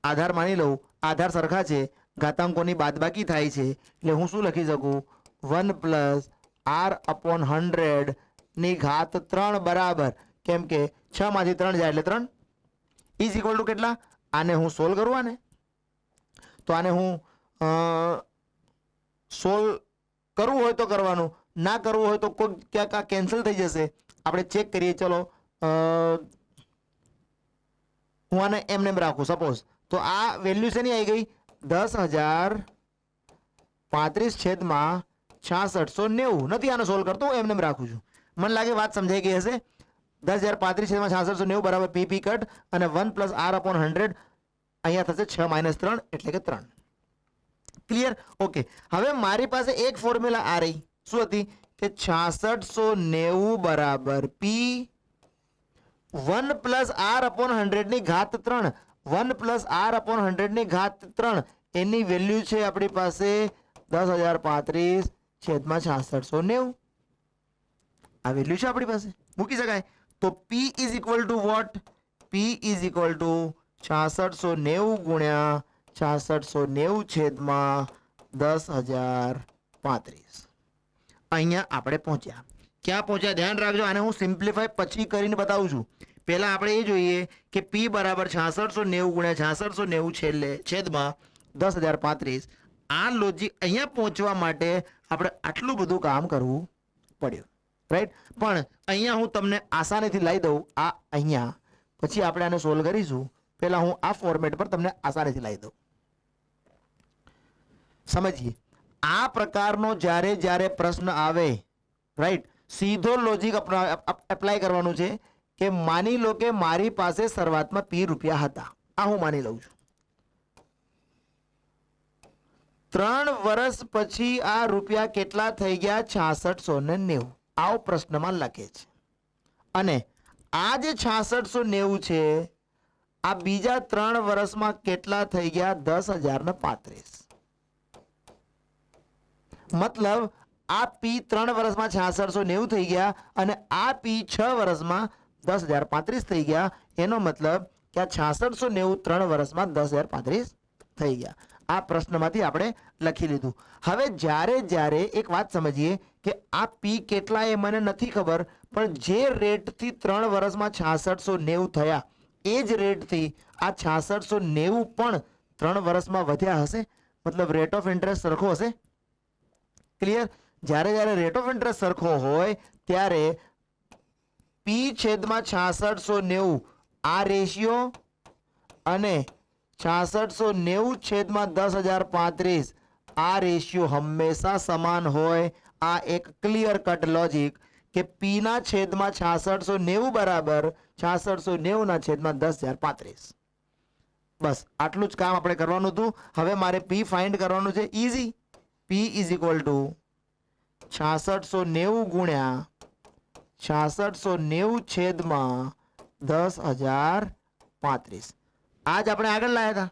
આધાર માની લઉં, આધાર સરખા છે, ઘાતાંકોની બાદબાકી થાય છે, એટલે હું શું લખી શકું? 1 પ્લસ આર અપોન 100 ની ઘાત 3 બરાબર, કેમ કે 6 માંથી 3 જાય એટલે 3 ઇઝ ઇક્વલ ટુ કેટલા? આને હું સોલ્વ કરું. આને તો આને હું સોલ્વ કરવું હોય તો કરવાનું, ના કરવું હોય તો કોઈ ક્યાંક આ કેન્સલ થઈ જશે. આપણે ચેક કરીએ. ચલો હું આને એમને રાખું સપોઝ. તો આ વેલ્યુ શેની આવી ગઈ? 10,035 છેદમાં 6690. નથી આનો સોલ્વ કરતો, એમને રાખું છું. મને લાગે વાત સમજાઈ ગઈ હશે. 10,035 છેદમાં 6690 બરાબર પીપી કટ અને 1 પ્લસ આર અપોન 100 અહીંયા થશે 6 માઇનસ 3 એટલે કે 3. ક્લિયર? ઓકે. હવે મારી પાસે એક ફોર્મ્યુલા આ રહી. શું હતી? કે 6690 બરાબર પી 1 પ્લસ આર અપોન 100 ની ઘાત 3. 1 પ્લસ આર અપોન 100 ની ઘાત 3 એની વેલ્યુ છે આપણી પાસે 10,035 છેદમાં 6690. આ વેલ્યુ છે આપણી પાસે, મૂકી શકાય. તો P is equal to what? P is equal to 6690 ગુણ્યા 6690 છેદમાં 10,035. અહીંયા આપણે પહોંચ્યા. ક્યાં પહોંચ્યા? ધ્યાન રાખજો. આને હું સિમ્પ્લિફાય પછી કરીને બતાવું છું. પહેલા આપણે એ જોઈએ કે P બરાબર 6690 ગુણ્યા 6690 છેલ્લે છેદમાં 10,035. આ લોજિક અહીંયા પહોંચવા માટે આપણે આટલું બધું કામ કરવું પડ્યું. રાઈટ. પણ અહીંયા હું તમને આસાનીથી લાવી દઉં. આ અહીંયા પછી આપણે આને સોલ્વ કરીશું. પહેલા હું આ ફોર્મેટ પર તમને આસાનીથી લાવી દઉં. સમજીએ. આ પ્રકારનો જ્યારે પ્રશ્ન આવે, રાઈટ, સીધો લોજિક એપ્લાય કરવાનું છે. કે માની લો કે મારી પાસે શરૂઆતમાં P રૂપિયા હતા. આ હું માની લઉં છું. 3 વર્ષ પછી આ રૂપિયા કેટલા થઈ ગયા? 6690. આવો પ્રશ્નમાં લખે છે. અને આ જે 6690 છે આ બીજા 3 વર્ષમાં કેટલા થઈ ગયા? 10,035. મતલબ આ પી 3 વર્ષમાં 6690 થઈ ગયા અને આ પી 6 વર્ષમાં 10035 થઈ ગયા. એનો મતલબ કે આ 6690 3 વર્ષમાં 10035 થઈ ગયા. આ પ્રશ્નમાંથી આપણે લખી લીધું. હવે જ્યારે એક વાત સમજીએ કે આ પી કેટલા એ મને નથી ખબર, પણ જે રેટથી 3 વર્ષમાં 6690 થયા એ જ રેટથી આ 6690 પણ 3 વર્ષમાં વધ્યા હશે. મતલબ રેટ ઓફ ઇન્ટરેસ્ટ સરખો હશે. ક્લિયર? જ્યારે રેટ ઓફ ઇન્ટરેસ્ટ સરખો હોય ત્યારે પી છેદમાં 6690 આ રેશિયો અને 6690 છેદમાં 10035 આ રેશિયો હંમેશા સમાન હોય. આ એક ક્લિયર કટ લોજિક કે પી ના છેદમાં 6690 બરાબર 6690 ના છેદમાં 10035. બસ આટલું જ કામ આપણે કરવાનું હતું. હવે મારે પી ફાઇન્ડ કરવાનું છે. Easy. P is equal to 6690 ગુણ્યા 6690 છેદમાં 10035. આજ આપણે આગળ લાવ્યા હતા,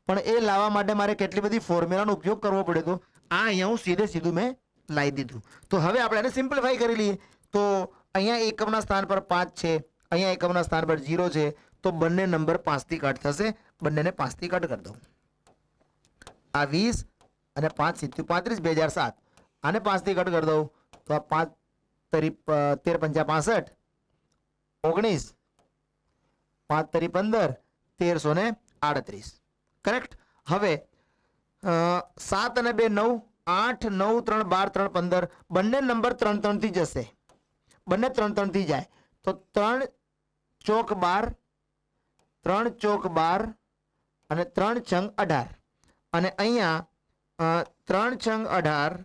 પણ એ લાવવા માટે મારે કેટલી બધી ફોર્મ્યુલાનો ઉપયોગ કરવો પડ્યો હતો. આ અહીંયા હું સીધું મેં લાવી દીધું. તો હવે આપણે એને સિમ્પ્લિફાઈ કરી લઈએ. તો અહીંયા એકમના સ્થાન પર 5 છે, અહીંયા એકમના સ્થાન પર 0 છે, તો બંને નંબર 5 થી કટ થશે. બંનેને 5 થી કટ કરી દઉં. આ 20 અને 5 × 35 2007. આને 5 થી કટ કરી દઉં તો આ 5 તરી 13 × 5 = 19, 5 તરી 15 1338. કરેક્ટ? હવે 7 અને 2 9, 8 9 3 12 3 15. બંને નંબર 3 3 થી જશે. બંને 3 3 થી જાય તો 3 ચોક 12, 3 ચોક 12 અને 3 છંગ 18. અને અહીંયા 3 છંગ 18,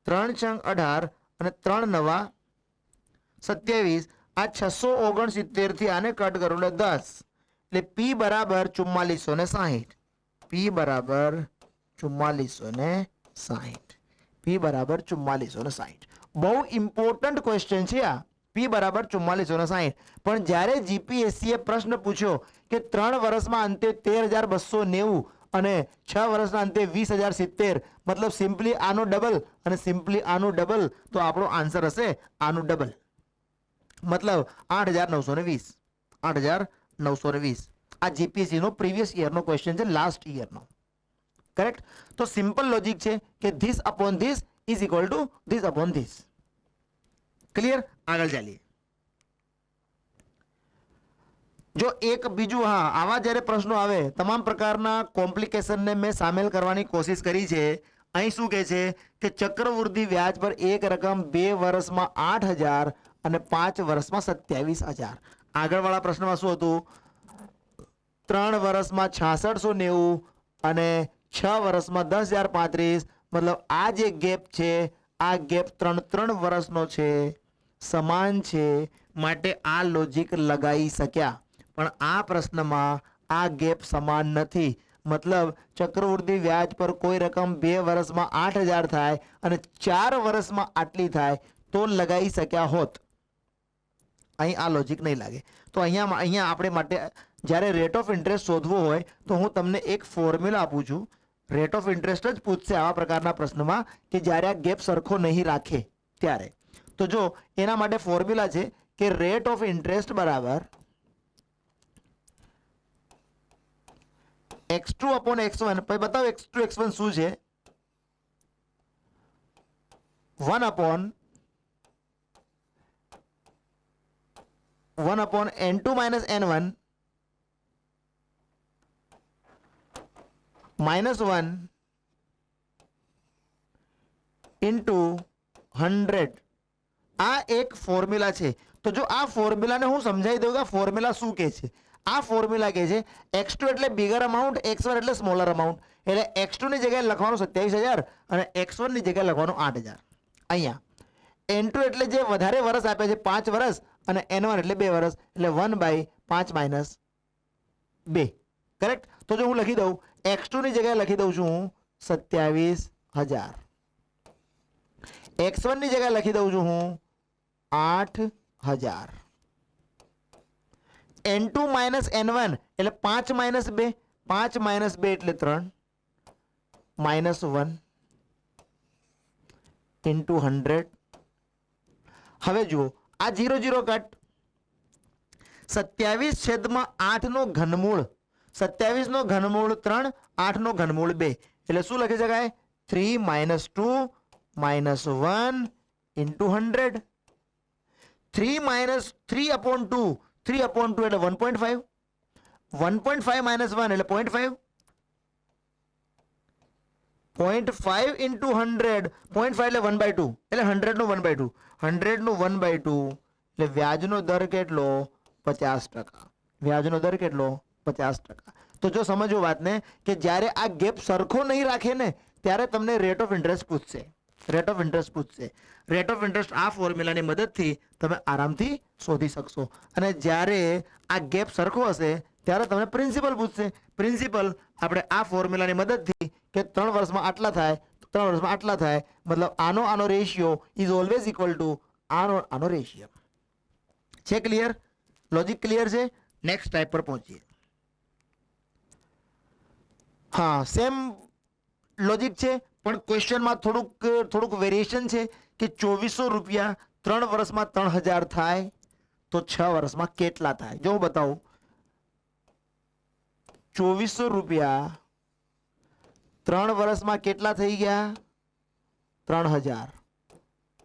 3 છંગ 18 અને 3 નવા 27. આ 669 થી આને કટ કરું એટલે 10. એટલે પી બરાબર 4460. પી બરાબર 4460. પી બરાબર 4460. બહુ ઇમ્પોર્ટન્ટ ક્વેશ્ચન છે આ. પી બરાબર 4460. પણ જ્યારે જીપીએસસીએ પ્રશ્ન પૂછ્યો કે 3 વર્ષમાં અંતે 13290 અને 6 વર્ષના અંતે 20070, મતલબ સિમ્પલી આનો ડબલ અને સિમ્પલી આનું ડબલ, તો આપણો આન્સર હશે આનું ડબલ. મતલબ 8920. 8920. આ જીપીએસસી નો પ્રીવિયસ યરનો ક્વેશ્ચન છે, લાસ્ટ યરનો. કરેક્ટ? તો સિમ્પલ લોજિક છે કે this upon this is equal two this upon this. Clear? આગળ ચાલીએ. જો એક બીજું, હા, આવા જ્યારે પ્રશ્નો આવે તમામ પ્રકારના કોમ્પ્લિકેશનને મેં સામેલ કરવાની કોશિશ કરી છે. અહીં શું કહે છે કે ચક્રવૃદ્ધિ વ્યાજ પર એક રકમ 2 વર્ષમાં 8000 અને 5 વર્ષમાં 27000. આગળવાળા પ્રશ્નમાં શું હતું? 3 વર્ષમાં 6690 અને 6 વર્ષમાં 10035. મતલબ આ જે ગેપ છે આ ગેપ 3 વર્ષનો છે, સમાન છે, માટે આ લોજિક લગાવી શક્યા. પણ આ પ્રશ્નમાં આ ગેપ સમાન નથી. મતલબ ચક્રવૃદ્ધિ વ્યાજ પર કોઈ રકમ 2 વર્ષમાં 8000 થાય અને 4 વર્ષમાં આટલી થાય તો લગાવી શક્યા હોત. અહીં આ લોજિક નહીં લાગે. તો અહીંયા આપણે માટે જ્યારે રેટ ઓફ ઇન્ટરેસ્ટ શોધવો હોય તો હું તમને એક ફોર્મ્યુલા આપું છું. રેટ ઓફ ઇન્ટરેસ્ટ જ પૂછશે આવા પ્રકારના પ્રશ્નમાં કે જ્યારે આ ગેપ સરખો નહીં રાખે ત્યારે. તો જો એના માટે ફોર્મ્યુલા છે કે રેટ ઓફ ઇન્ટરેસ્ટ બરાબર x2 upon x1. પછી બતાવો x2 x1 શું છે? 1 upon n2 minus n1 minus 1 into 100. આ એક ફોર્મ્યુલા છે. તો જો આ ફોર્મ્યુલાને હું સમજાવી દઉં કે આ ફોર્મ્યુલા શું કહે છે. આ ફોર્મ્યુલા કહે છે x2 એટલે બિગર અમાઉન્ટ, x1 એટલે સ્મોલર અમાઉન્ટ. એટલે x2 ની જગ્યાએ લખવાનું 27000 અને x1 ની જગ્યાએ લખવાનું 8000. અહીંયા n2 એટલે જે વધારે વર્ષ આપે છે 5 વર્ષ અને n1 એટલે 2 વર્ષ, એટલે 1/5 minus 2. કરેક્ટ? તો જો હું લખી દઉં x2 ની જગ્યાએ લખી દઉં છું હું 27000, x1 ની જગ્યાએ લખી દઉં છું હું 8000. n2 minus n1 એટલે 5 minus 2, 5 minus 2 એટલે 3 minus 1 ઇન્ટુ 100. હવે જુઓ આ 0 0 કટ. 27/8 નો ઘનમૂળ, 27 નો ઘનમૂળ 3, 8 નો ઘનમૂળ 2, એટલે શું લખી શકાય? 3 - 2 - 1 ઇન્ટુ 100. 3/2 એટલે 1.5. 1.5 - 1 એટલે 0.5. 0.5 ઇન્ટુ 100. 0.5 એટલે 1/2, એટલે 100 નું 1/2. 100 નું 1/2 એટલે વ્યાજનો દર કેટલો? 50%. વ્યાજનો દર કેટલો? 50%. તો જો સમજો વાતને કે જ્યારે આ ગેપ સરખો નહીં રાખે ને ત્યારે તમને રેટ ઓફ ઇન્ટરેસ્ટ પૂછશે. રેટ ઓફ ઇન્ટરેસ્ટ પૂછશે. રેટ ઓફ ઇન્ટરેસ્ટ આ ફોર્મ્યુલાની મદદથી તમે આરામથી શોધી શકશો. અને જ્યારે આ ગેપ સરખો હશે ત્યારે તમને પ્રિન્સિપલ પૂછશે. પ્રિન્સિપલ આપણે આ ફોર્મ્યુલાની મદદથી કે 3 વર્ષમાં આટલા થાય, 3 વર્ષમાં આટલા થાય, મતલબ આનો ratio is always equal to આનો રેશિયો. છે ક્લિયર? લોજિક ક્લિયર છે? નેક્સ્ટ ટાઈપ પર પહોંચીએ. હા, સેમ લોજિક છે પણ ક્વેશ્ચનમાં થોડુંક વેરિએશન છે કે 2400 રૂપિયા 3 વર્ષમાં 3000 થાય તો 6 વર્ષમાં કેટલા થાય? જો હું બતાવું. 2400 રૂપિયા 3 વર્ષમાં કેટલા થઈ ગયા? 3000.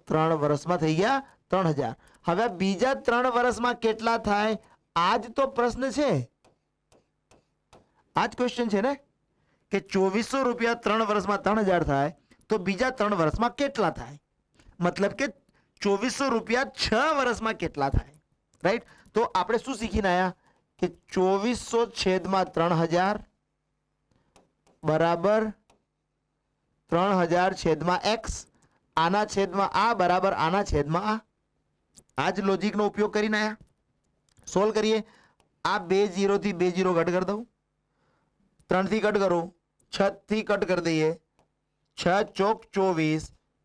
3 વર્ષમાં થઈ ગયા 3000. હવે બીજા 3 વર્ષમાં કેટલા થાય? આ જ તો પ્રશ્ન છે. આ જ ક્વેશ્ચન છે ને કે 2400 રૂપિયા 3 વર્ષમાં 3000 થાય તો બીજા 3 વર્ષમાં કેટલા થાય? મતલબ કે 2400 રૂપિયા 6 વર્ષમાં કેટલા થાય? રાઈટ? તો આપણે શું શીખીને આયા કે 2400/3000 બરાબર 3000/x, આના છેદમાં આ બરાબર આના છેદમાં આ. આ જ લોજિકનો ઉપયોગ કરીને આયા. સોલ્વ કરીએ. આ 2 0 થી 2 0 કટ કરી દઉં. 3 થી કટ કરું, 6 થી કટ કરી દઈએ. 6 ચોક 24,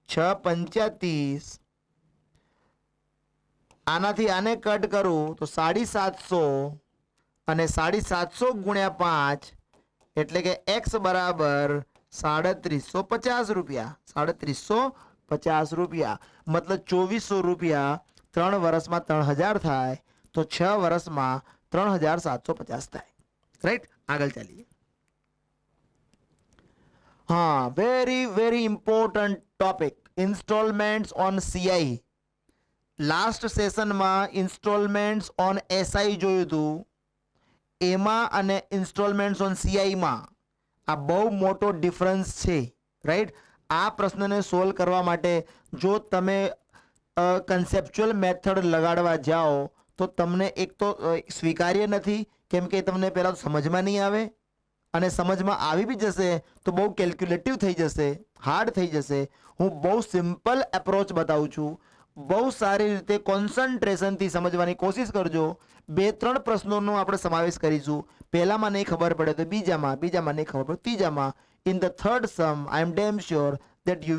6 પંચા 30. આનાથી આને કટ કરું તો 750 અને 750 ગુણ્યા 5 એટલે કે x બરાબર 3750 રૂપિયા. 3750 રૂપિયા. મતલબ 2400 રૂપિયા 3 વર્ષમાં 3000 થાય તો 6 વર્ષમાં 3750 થાય. રાઈટ? આગળ ચાલીએ. હા, very important topic, installments on CI. Last સેશનમાં ઇન્સ્ટોલમેન્ટ્સ ઓન SI જોયું હતું. એમાં અને ઇન્સ્ટોલમેન્ટ્સ ઓન CIમાં આ બહુ મોટો ડિફરન્સ છે. રાઈટ? આ પ્રશ્નને સોલ્વ કરવા માટે જો તમે કન્સેપ્ચ્યુઅલ મેથડ લગાડવા જાઓ તો તમને એક તો સ્વીકાર્ય નથી, કેમ કે તમને પહેલાં તો સમજમાં નહીં આવે અને સમજમાં આવી બી જશે તો બહુ કેલ્ક્યુલેટિવ થઈ જશે, હાર્ડ થઈ જશે. હું બહુ સિમ્પલ એપ્રોચ બતાવું છું. બહુ સારી રીતે કોન્સન્ટ્રેશનથી સમજવાની કોશિશ કરજો. 2-3 પ્રશ્નોનો આપણે સમાવેશ કરીશું. પહેલામાં નહીં ખબર પડે તો બીજામાં નહીં ખબર પડે ત્રીજામાં. In the third sum I am damn sure that you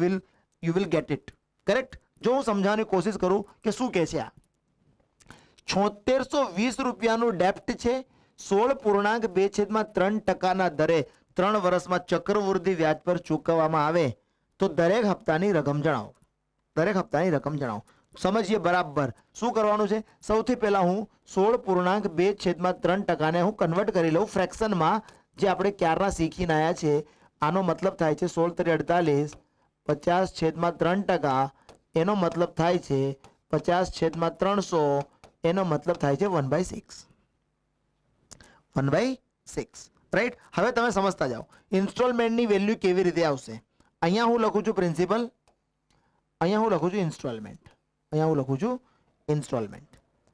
will get it. Correct? જો હું સમજાવવાની કોશિશ કરું કે શું કહે છે આ. 7620 રૂપિયાનું ડેપ્ટ છે. 16.2/3% દરે 3 વર્ષમાં ચક્રવૃદ્ધિ વ્યાજ પર ચૂકવવામાં આવે તો દરેક હપ્તાની રકમ જણાવો. દરેક હપ્તાની રકમ જણાવો. સમજીએ બરાબર શું કરવાનું છે. સૌથી પહેલા હું 16.2/3% હું કન્વર્ટ કરી લઉં ફ્રેક્શનમાં, જે આપણે ક્યારના શીખીને આવ્યા છે. આનો મતલબ થાય છે 16×3 = 50/3%. એનો મતલબ થાય છે 50/300. એનો મતલબ થાય છે 1/6. 1/6. રાઈટ? હવે તમે સમજતા જાઓ ઇન્સ્ટોલમેન્ટની વેલ્યુ કેવી રીતે આવશે. અહીંયા હું લખું છું પ્રિન્સિપલ, અહીંયા હું લખું છું ઇન્સ્ટોલમેન્ટ, અહીંયા હું લખું છું ઇન્સ્ટોલમેન્ટ.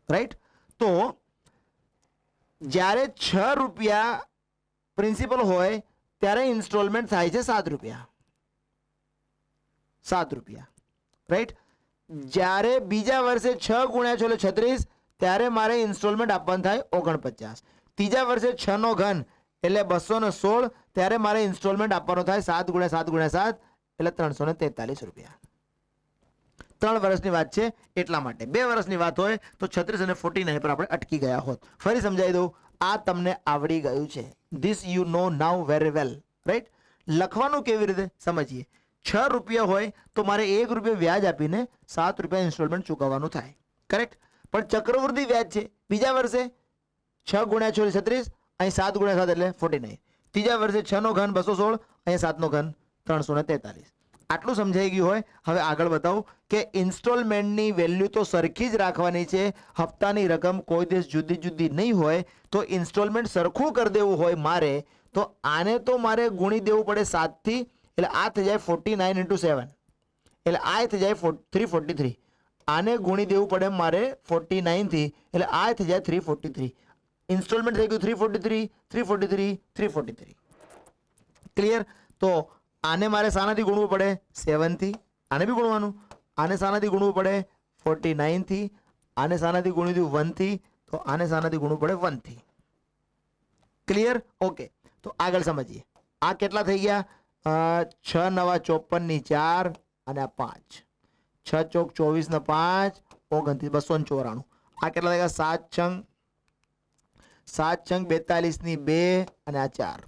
રાઈટ? તો જ્યારે 6 રૂપિયા પ્રિન્સિપલ હોય ત્યારે ઇન્સ્ટોલમેન્ટ થાય છે 7 રૂપિયા. 7 રૂપિયા. રાઈટ? જ્યારે બીજા વર્ષે 6 × 6 એટલે 36 ત્યારે મારે ઇન્સ્ટોલમેન્ટ આપવાનું થાય 49. ત્રીજા વર્ષે 6 નો ઘન એટલે 216 ત્યારે મારે ઇન્સ્ટોલમેન્ટ આપવાનો થાય 7 × 7 × 7 એટલે 343 રૂપિયા. 3 વર્ષની વાત છે એટલા માટે. 2 વર્ષની વાત હોય તો 36 અને 49 પર આપણે અટકી ગયા હોત. ફરી સમજાવી દઉં, આ તમને આવડી ગયું છે. This you know now very well. Right? લખવાનું કેવી રીતે સમજીએ. ₹6 હોય તો મારે ₹1 વ્યાજ આપીને ₹7 ઇન્સ્ટોલમેન્ટ ચૂકવવાનું થાય. કરેક્ટ. પણ ચક્રવૃદ્ધિ વ્યાજ છે. બીજા વર્ષે 6 × 6 = 36, અહીં 7 × 7 એટલે 49. ત્રીજા વર્ષે 6 નો ઘન 216, અહીં 7 નો ઘન 343. આટલું સમજાઈ ગયું હોય. હવે આગળ બતાવું કે ઇન્સ્ટોલમેન્ટની વેલ્યુ તો સરખી જ રાખવાની છે, હપ્તાની રકમ કોઈ દિવસ જુદી જુદી નહીં હોય. તો ઇન્સ્ટોલમેન્ટ સરખું કરી દેવું હોય મારે તો આને તો મારે ગુણી દેવું પડે 7 થી, એટલે આ થઈ જાય 49 × 7, એટલે આ થઈ જાય 343. આને ગુણી દેવું પડે મારે 49 થી, એટલે આ થઈ જાય 343. ઇન્સ્ટોલમેન્ટ થઈ ગયું 343, 343, 343. ક્લિયર. તો આને મારે શાનાથી ગુણવું પડે? 7 થી. આને બી ગુણવાનું. આને શાનાથી ગુણવું પડે? 49 થી. આને શાનાથી ગુણી દઉં? 1 થી. તો આને શાનાથી ગુણવું પડે? 1 થી. ક્લિયર. ઓકે. તો આગળ સમજીએ. આ કેટલા થઈ ગયા? 6 × 9 = 54 × 4 અને આ 5. 6 ચોક 24 ને 5 29 294. આ કેટલા થઈ ગયા? 7 છંગ 42 ની 2 અને આ 4.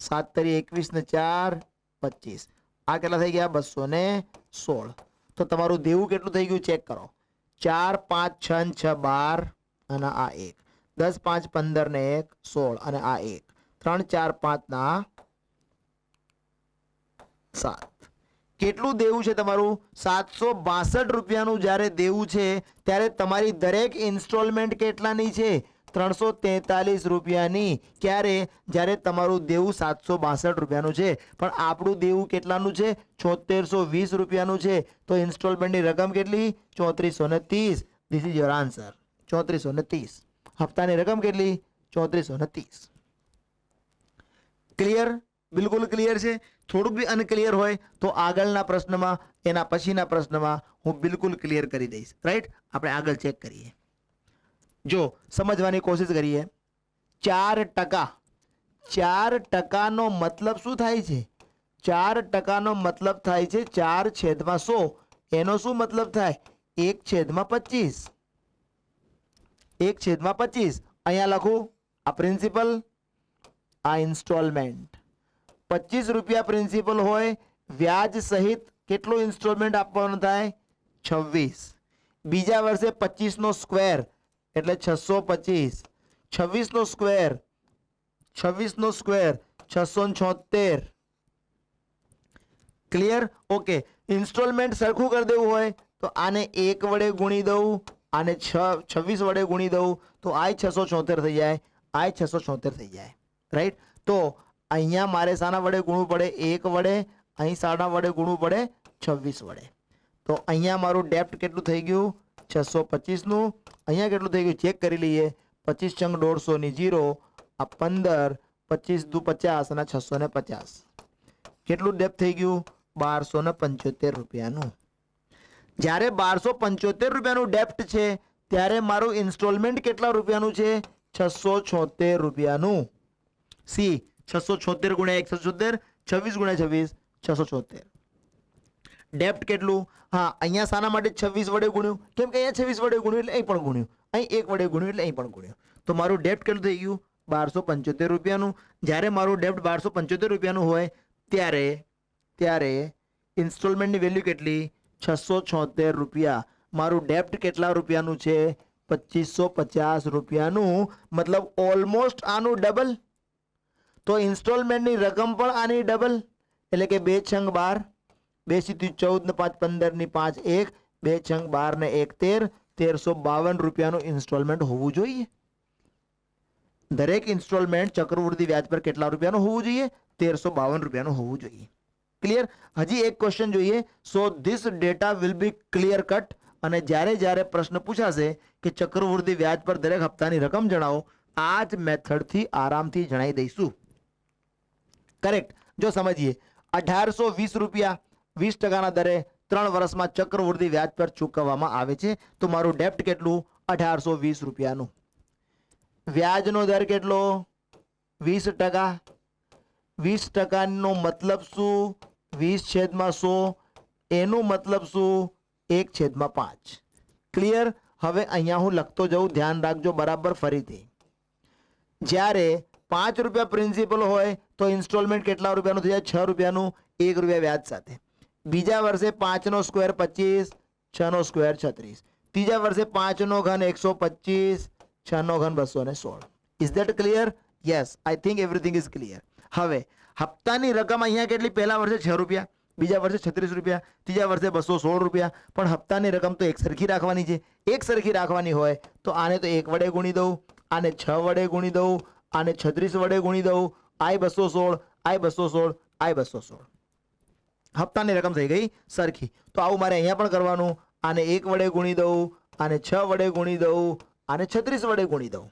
7 તરી 21 ને 4 25. આ કેટલા થઈ ગયા? 216. તો તમારું દેવું કેટલું થઈ ગયું ચેક કરો. 4 5 6 6 12 અને આ 1. 10 5 15 ને 1 16 અને આ 1. 3 4 5 ના 7. કેટલું દેવું છે તમારું? ₹762 જ્યારે દેવું છે ત્યારે તમારી દરેક ઇન્સ્ટોલમેન્ટ કેટલાની છે? ₹343. ક્યારે? જ્યારે તમારું દેવું ₹762 છે. પણ આપણું દેવું કેટલાનું છે? ₹7420 છે. તો ઇન્સ્ટોલમેન્ટની રકમ કેટલી? 3430. This is your answer. 3430. હપ્તાની રકમ કેટલી? 3430. ક્લિયર? બિલકુલ ક્લિયર છે. થોડુંક બી અનક્લિયર હોય તો આગળના પ્રશ્નમાં, એના પછીના પ્રશ્નમાં હું બિલકુલ ક્લિયર કરી દઈશ. રાઈટ. આપણે આગળ ચેક કરીએ. જો સમજવાની કોશિશ કરીએ. 4%. 4%નો મતલબ શું થાય છે? 4%નો મતલબ થાય છે 4/100. એનો શું મતલબ થાય? 1/25. 1/25. અહીંયા લખું. આ પ્રિન્સિપલ, આ ઇન્સ્ટોલમેન્ટ. ₹25 પ્રિન્સિપલ હોય, વ્યાજ સહિત કેટલું ઇન્સ્ટોલમેન્ટ આપવાનું થાય? 26. બીજા વર્ષે 25 નો સ્ક્વેર એટલે 625. 26 નો સ્ક્વેર 676. ક્લિયર. ઓકે. ઇન્સ્ટોલમેન્ટ સરખું કરી દેવું હોય તો આને 1 વડે ગુણી દઉં, આને 26 વડે ગુણી દઉં તો આ 676 થઈ જાય, આ 676 થઈ જાય. રાઈટ. તો અહીંયા મારે શાના વડે ગુણવું પડે? 1 વડે. અહીં શાના વડે ગુણવું પડે? 26 વડે. તો અહીંયા મારું ડેપ્ટ કેટલું થઈ ગયું? 625 નું. અહીંયા કેટલું થઈ ગયું ચેક કરી લઈએ. 25 છંગ 150 ની 0, આ 15, 25 દુ 50 અને 650. કેટલું ડેપ્ટ થઈ ગયું? ₹1275. જ્યારે ₹1275 ડેપ્ટ છે ત્યારે મારું ઇન્સ્ટોલમેન્ટ કેટલા રૂપિયાનું છે? ₹676. સી 676 × 176, 26 × 26 676. ડેપ્ટ કેટલું? હા, અહીંયા શાના માટે 26 વડે ગુણ્યું? કેમ કે અહીંયા 26 વડે ગુણ્યું એટલે અહીં પણ ગુણ્યું, અહીં 1 વડે ગુણ્યું એટલે અહીં પણ ગુણ્યું. તો મારું ડેપ્ટ કેટલું થઈ ગયું? ₹1275. જ્યારે મારું ડેપ્ટ ₹1275 હોય ત્યારે ઇન્સ્ટોલમેન્ટની વેલ્યુ કેટલી? ₹676. મારું ડેપ્ટ કેટલા રૂપિયાનું છે? ₹2550. મતલબ ઓલમોસ્ટ આનું ડબલ. તો ઇન્સ્ટોલમેન્ટની રકમ પણ આની ડબલ, એટલે કે 2 છંગ 12, 2 × 14 ને 5 15 ની 5 1, 2 છંગ 12 ને 1 13, ₹1352 ઇન્સ્ટોલમેન્ટ હોવું જોઈએ. દરેક ઇન્સ્ટોલમેન્ટ ચક્રવૃદ્ધિ વ્યાજ પર કેટલા રૂપિયાનું હોવું જોઈએ? ₹1352 હોવું જોઈએ. ક્લિયર. હજી એક ક્વેશ્ચન જોઈએ. So this data will be clear cut. અને જ્યારે પ્રશ્ન પૂછાશે કે ચક્રવૃદ્ધિ વ્યાજ પર દરેક હપ્તાની રકમ જણાવો, આ જ મેથડથી આરામથી જણાવી દઈશું. કરેક્ટ. જો સમજીએ. ₹1820 20%ના દરે 3 વર્ષમાં ચક્રવૃદ્ધિ વ્યાજ પર ચૂકવવામાં આવે છે. તો મારું ડેપ્ટ કેટલું? ₹1820. વ્યાજનો દર કેટલો? 20%. 20%નો મતલબ શું? 20/100. એનો મતલબ શું? 1/5. ક્લિયર. હવે અહીંયા હું લખતો જાઉં, ધ્યાન રાખજો બરાબર. ફરીથી જ્યારે 5 રૂપિયા પ્રિન્સિપલ હોય તો ઇન્સ્ટોલમેન્ટ કેટલા રૂપિયાનું થઈ જાય? 6 રૂપિયાનું, 1 રૂપિયા વ્યાજ સાથે. બીજા વર્ષે 5 નો સ્ક્વેર 25, 6 નો સ્ક્વેર 36. ત્રીજા વર્ષે 5 નો ઘન 125, 6 નો ઘન 216. Is that clear? Yes, I think everything is clear. હવે હપ્તાની રકમ અહીંયા કેટલી? પહેલા વર્ષે 6 રૂપિયા, બીજા વર્ષે 36 રૂપિયા, ત્રીજા વર્ષે 216 રૂપિયા. પણ હપ્તાની રકમ તો એક સરખી રાખવાની છે. એક સરખી રાખવાની હોય તો આને તો 1 વડે ગુણી દઉં, આને 6 વડે ગુણી દઉં, આને 36 વડે ગુણી દઉં. આય 216, આય 216, આય 216. હપ્તાની રકમ થઈ ગઈ સરખી. તો આવું મારે અહીંયા પણ કરવાનું. આને 1 વડે ગુણી દઉં, આને 6 વડે ગુણી દઉં, આને 36 વડે ગુણી દઉં.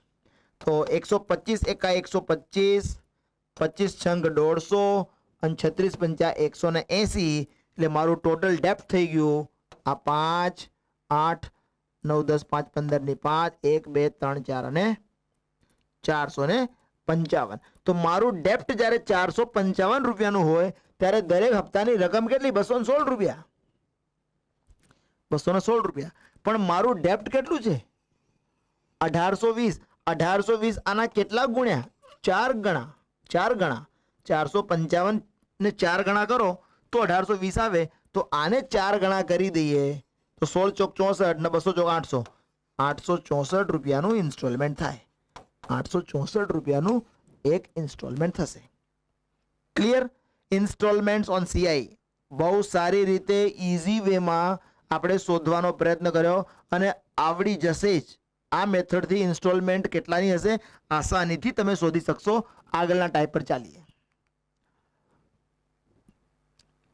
તો 125 એકા 125, 25 છંગ 150 અને 36 પંચા 180. એટલે મારું ટોટલ ડેપ્થ થઈ ગયું આ 5, 8, 9, 10, 5, 15 ની 5, 1, 2, 3, 4 અને 455. તો મારું ડેપ્થ જ્યારે 455 રૂપિયાનું હોય ત્યારે દરેક હપ્તાની રકમ કેટલી? 216 રૂપિયા. 216 રૂપિયા. પણ મારું ડેપ્થ કેટલું છે? 1820. 1820 આના કેટલા ગુણ્યા? 4 ગણા. 4 ગણા 455 ને 4 ગણા કરો તો 1820 આવે. તો આને 4 ગણા કરી દઈએ તો 16 ચોક 64 ને 200 ચોક 800. 864 રૂપિયાનું ઇન્સ્ટોલમેન્ટ થાય. 864 રૂપિયાનું એક ઇન્સ્ટોલમેન્ટ થશે. ક્લિયર? ઇન્સ્ટોલમેન્ટ્સ ઓન સીઆઈ બહુ સારી રીતે ઇઝી વેમાં આપણે શોધવાનો પ્રયત્ન કર્યો અને આવડી જશે જ. આ મેથડથી ઇન્સ્ટોલમેન્ટ કેટલાની હશે આસાનીથી તમે શોધી શકશો. આગળના ટાઈપ પર ચાલીએ.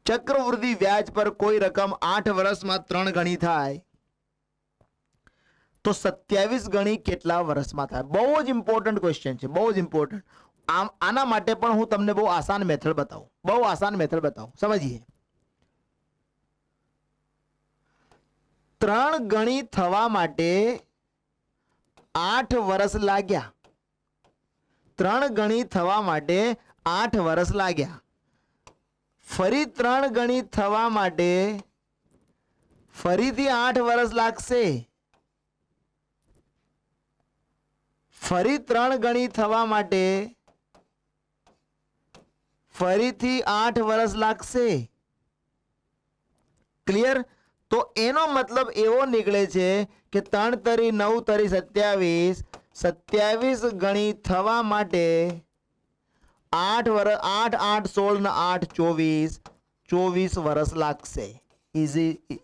ચક્રવૃદ્ધિ વ્યાજ પર કોઈ રકમ 8 વર્ષમાં 3 ગણી થાય તો 27 ગણી કેટલા વર્ષમાં થાય? બહુ જ ઇમ્પોર્ટન્ટ ક્વેશ્ચન છે, બહુ જ ઇમ્પોર્ટન્ટ. આના માટે પણ હું તમને બહુ આસાન મેથડ બતાવું. બહુ આસાન મેથડ બતાવું. સમજીએ. 3 ગણી થવા માટે 8 વર્ષ લાગ્યા. 3 ગણી થવા માટે 8 વર્ષ લાગ્યા. ફરી 3 ગણી થવા માટે ફરીથી 8 વર્ષ લાગશે. ફરી 3 ગણી થવા માટે ફરીથી 8 વર્ષ લાગશે. ક્લિયર? તો એનો મતલબ એવો નીકળે છે કે 3 તરી 9 તરી 27, 27 ગણી થવા માટે 8 વર્ષ, 8, 8, 16 ને 8, 24, 24 વર્ષ લાગશે.